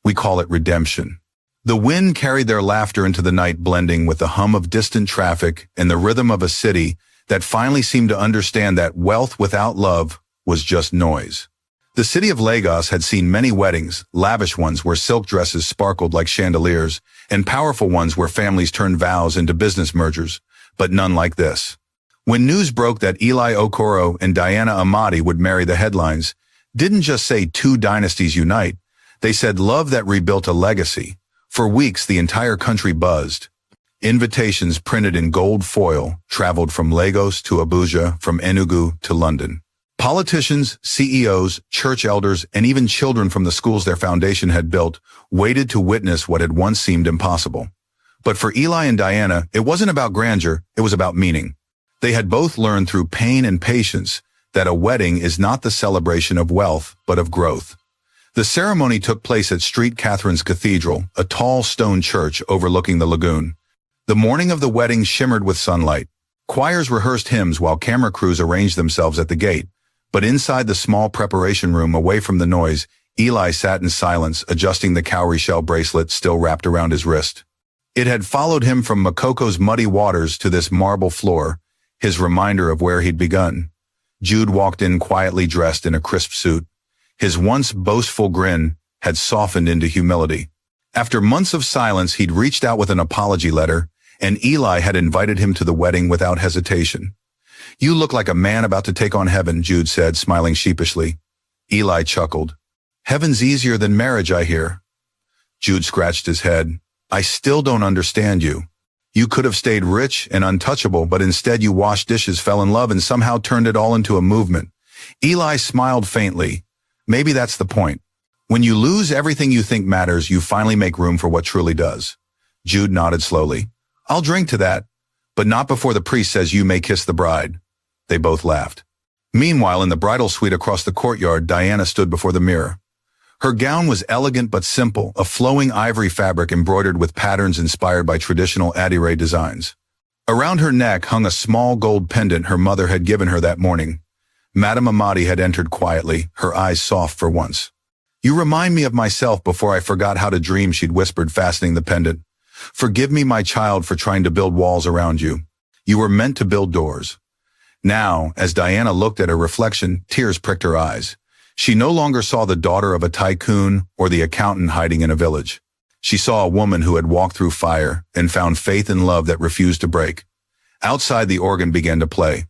"We call it redemption." The wind carried their laughter into the night, blending with the hum of distant traffic and the rhythm of a city that finally seemed to understand that wealth without love was just noise. The city of Lagos had seen many weddings, lavish ones where silk dresses sparkled like chandeliers, and powerful ones where families turned vows into business mergers, but none like this. When news broke that Eli Okoro and Diana Amadi would marry, the headlines didn't just say two dynasties unite, they said love that rebuilt a legacy. For weeks, the entire country buzzed. Invitations printed in gold foil traveled from Lagos to Abuja, from Enugu to London. Politicians, CEOs, church elders, and even children from the schools their foundation had built waited to witness what had once seemed impossible. But for Eli and Diana, it wasn't about grandeur, it was about meaning. They had both learned through pain and patience that a wedding is not the celebration of wealth, but of growth. The ceremony took place at St. Catherine's Cathedral, a tall stone church overlooking the lagoon. The morning of the wedding shimmered with sunlight. Choirs rehearsed hymns while camera crews arranged themselves at the gate. But inside the small preparation room, away from the noise, Eli sat in silence, adjusting the cowrie shell bracelet still wrapped around his wrist. It had followed him from Makoko's muddy waters to this marble floor, his reminder of where he'd begun. Jude walked in quietly dressed in a crisp suit. His once boastful grin had softened into humility. After months of silence, he'd reached out with an apology letter, and Eli had invited him to the wedding without hesitation. "You look like a man about to take on heaven," Jude said, smiling sheepishly. Eli chuckled. "Heaven's easier than marriage, I hear." Jude scratched his head. "I still don't understand you. You could have stayed rich and untouchable, but instead you washed dishes, fell in love, and somehow turned it all into a movement." Eli smiled faintly. "Maybe that's the point. When you lose everything you think matters, you finally make room for what truly does." Jude nodded slowly. "I'll drink to that, but not before the priest says you may kiss the bride." They both laughed. Meanwhile, in the bridal suite across the courtyard, Diana stood before the mirror. Her gown was elegant but simple, a flowing ivory fabric embroidered with patterns inspired by traditional Adire designs. Around her neck hung a small gold pendant her mother had given her that morning. Madame Amati had entered quietly, her eyes soft for once. "You remind me of myself before I forgot how to dream," she'd whispered, fastening the pendant. "Forgive me, my child, for trying to build walls around you. You were meant to build doors." Now, as Diana looked at her reflection, tears pricked her eyes. She no longer saw the daughter of a tycoon or the accountant hiding in a village. She saw a woman who had walked through fire and found faith and love that refused to break. Outside, the organ began to play.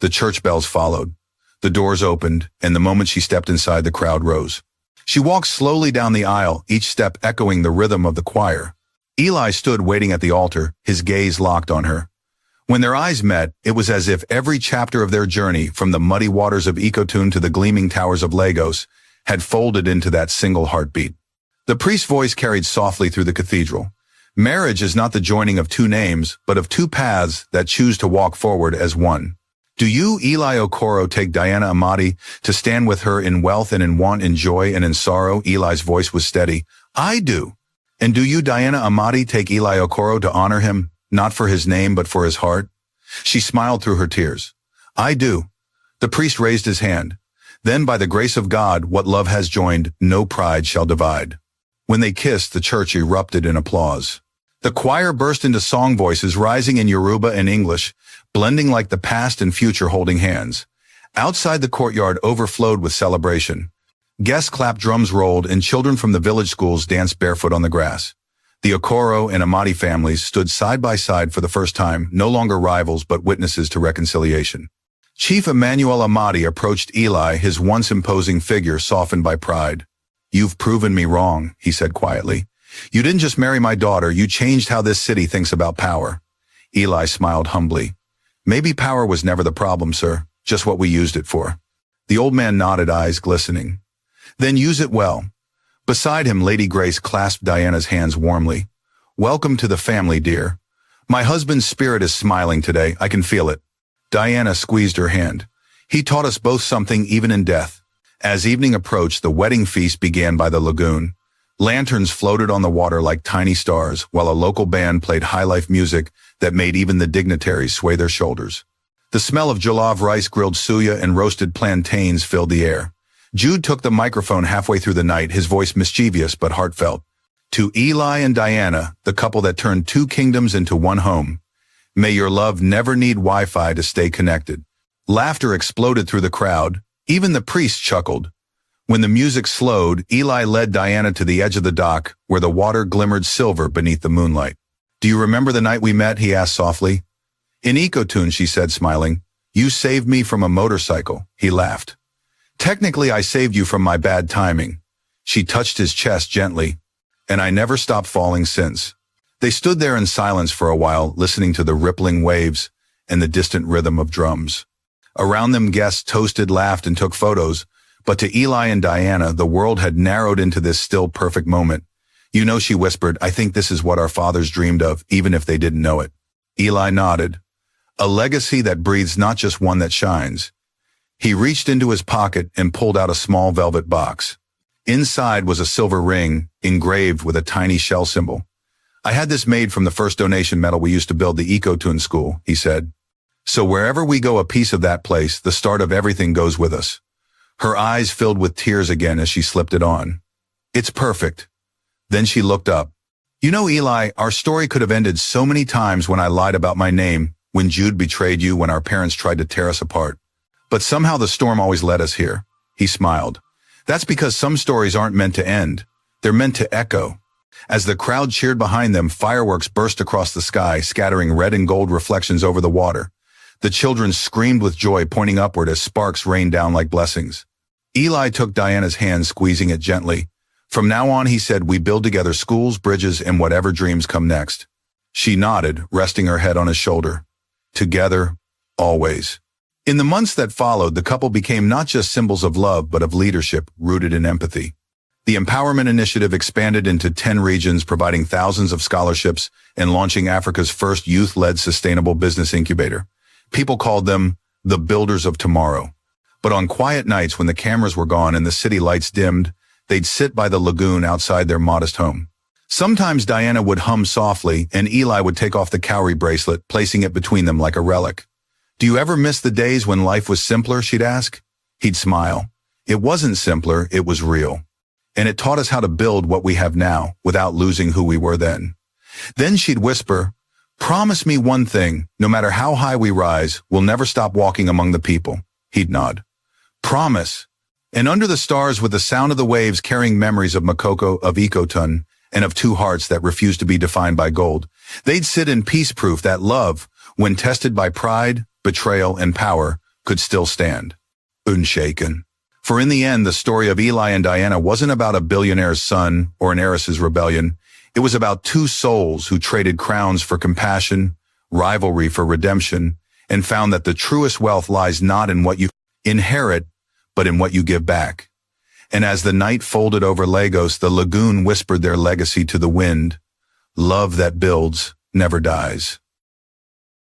The church bells followed. The doors opened, and the moment she stepped inside, the crowd rose. She walked slowly down the aisle, each step echoing the rhythm of the choir. Eli stood waiting at the altar, his gaze locked on her. When their eyes met, it was as if every chapter of their journey, from the muddy waters of Ecotune to the gleaming towers of Lagos, had folded into that single heartbeat. The priest's voice carried softly through the cathedral. "Marriage is not the joining of two names, but of two paths that choose to walk forward as one. Do you, Eli Okoro, take Diana Amati to stand with her in wealth and in want, in joy and in sorrow?" Eli's voice was steady. "I do. And do you, Diana Amati, take Eli Okoro to honor him, not for his name but for his heart?" She smiled through her tears. "I do." The priest raised his hand. "Then, by the grace of God, what love has joined, no pride shall divide." When they kissed, the church erupted in applause. The choir burst into song voices rising in Yoruba and English, blending like the past and future holding hands. Outside, the courtyard overflowed with celebration. Guests clapped, drums rolled, and children from the village schools danced barefoot on the grass. The Okoro and Amati families stood side by side for the first time, no longer rivals but witnesses to reconciliation. Chief Emmanuel Amati approached Eli, his once imposing figure softened by pride. "You've proven me wrong," he said quietly. "You didn't just marry my daughter, you changed how this city thinks about power." Eli smiled humbly. "Maybe power was never the problem, sir, just what we used it for." The old man nodded, eyes glistening. "Then use it well." Beside him, Lady Grace clasped Diana's hands warmly. "Welcome to the family, dear. My husband's spirit is smiling today, I can feel it." Diana squeezed her hand. "He taught us both something even in death." As evening approached, the wedding feast began by the lagoon. Lanterns floated on the water like tiny stars, while a local band played high-life music that made even the dignitaries sway their shoulders. The smell of jollof rice, grilled suya, and roasted plantains filled the air. Jude took the microphone halfway through the night, his voice mischievous but heartfelt. "To Eli and Diana, the couple that turned two kingdoms into one home, may your love never need Wi-Fi to stay connected." Laughter exploded through the crowd. Even the priest chuckled. When the music slowed, Eli led Diana to the edge of the dock, where the water glimmered silver beneath the moonlight. "Do you remember the night we met?" he asked softly. "In Ecotune," she said, smiling. "You saved me from a motorcycle." He laughed. "Technically, I saved you from my bad timing." She touched his chest gently. "And I never stopped falling since." They stood there in silence for a while, listening to the rippling waves and the distant rhythm of drums. Around them, guests toasted, laughed, and took photos. But to Eli and Diana, the world had narrowed into this still perfect moment. "You know," she whispered, "I think this is what our fathers dreamed of, even if they didn't know it." Eli nodded. "A legacy that breathes, not just one that shines." He reached into his pocket and pulled out a small velvet box. Inside was a silver ring, engraved with a tiny shell symbol. "I had this made from the first donation metal we used to build the Ecotune school," he said. "So wherever we go, a piece of that place, the start of everything, goes with us." Her eyes filled with tears again as she slipped it on. "It's perfect." Then she looked up. "You know, Eli, our story could have ended so many times: when I lied about my name, when Jude betrayed you, when our parents tried to tear us apart. But somehow the storm always led us here. He smiled. That's because some stories aren't meant to end. They're meant to echo. As the crowd cheered behind them, fireworks burst across the sky, scattering red and gold reflections over the water. The children screamed with joy, pointing upward as sparks rained down like blessings. Eli took Diana's hand, squeezing it gently. From now on, he said, we build together schools, bridges, and whatever dreams come next. She nodded, resting her head on his shoulder. Together, always. In the months that followed, the couple became not just symbols of love, but of leadership rooted in empathy. The Empowerment Initiative expanded into 10 regions, providing thousands of scholarships and launching Africa's first youth-led sustainable business incubator. People called them the Builders of Tomorrow. But on quiet nights when the cameras were gone and the city lights dimmed, they'd sit by the lagoon outside their modest home. Sometimes Diana would hum softly, and Eli would take off the cowrie bracelet, placing it between them like a relic. Do you ever miss the days when life was simpler, she'd ask. He'd smile. It wasn't simpler, it was real. And it taught us how to build what we have now, without losing who we were then. Then she'd whisper, promise me one thing, no matter how high we rise, we'll never stop walking among the people. He'd nod. Promise. And under the stars, with the sound of the waves carrying memories of Makoko, of Ecotun, and of two hearts that refused to be defined by gold, they'd sit in peace, proof that love, when tested by pride, betrayal, and power, could still stand. Unshaken. For in the end, the story of Eli and Diana wasn't about a billionaire's son or an heiress's rebellion. It was about two souls who traded crowns for compassion, rivalry for redemption, and found that the truest wealth lies not in what you inherit, but in what you give back. And as the night folded over Lagos, the lagoon whispered their legacy to the wind. Love that builds never dies.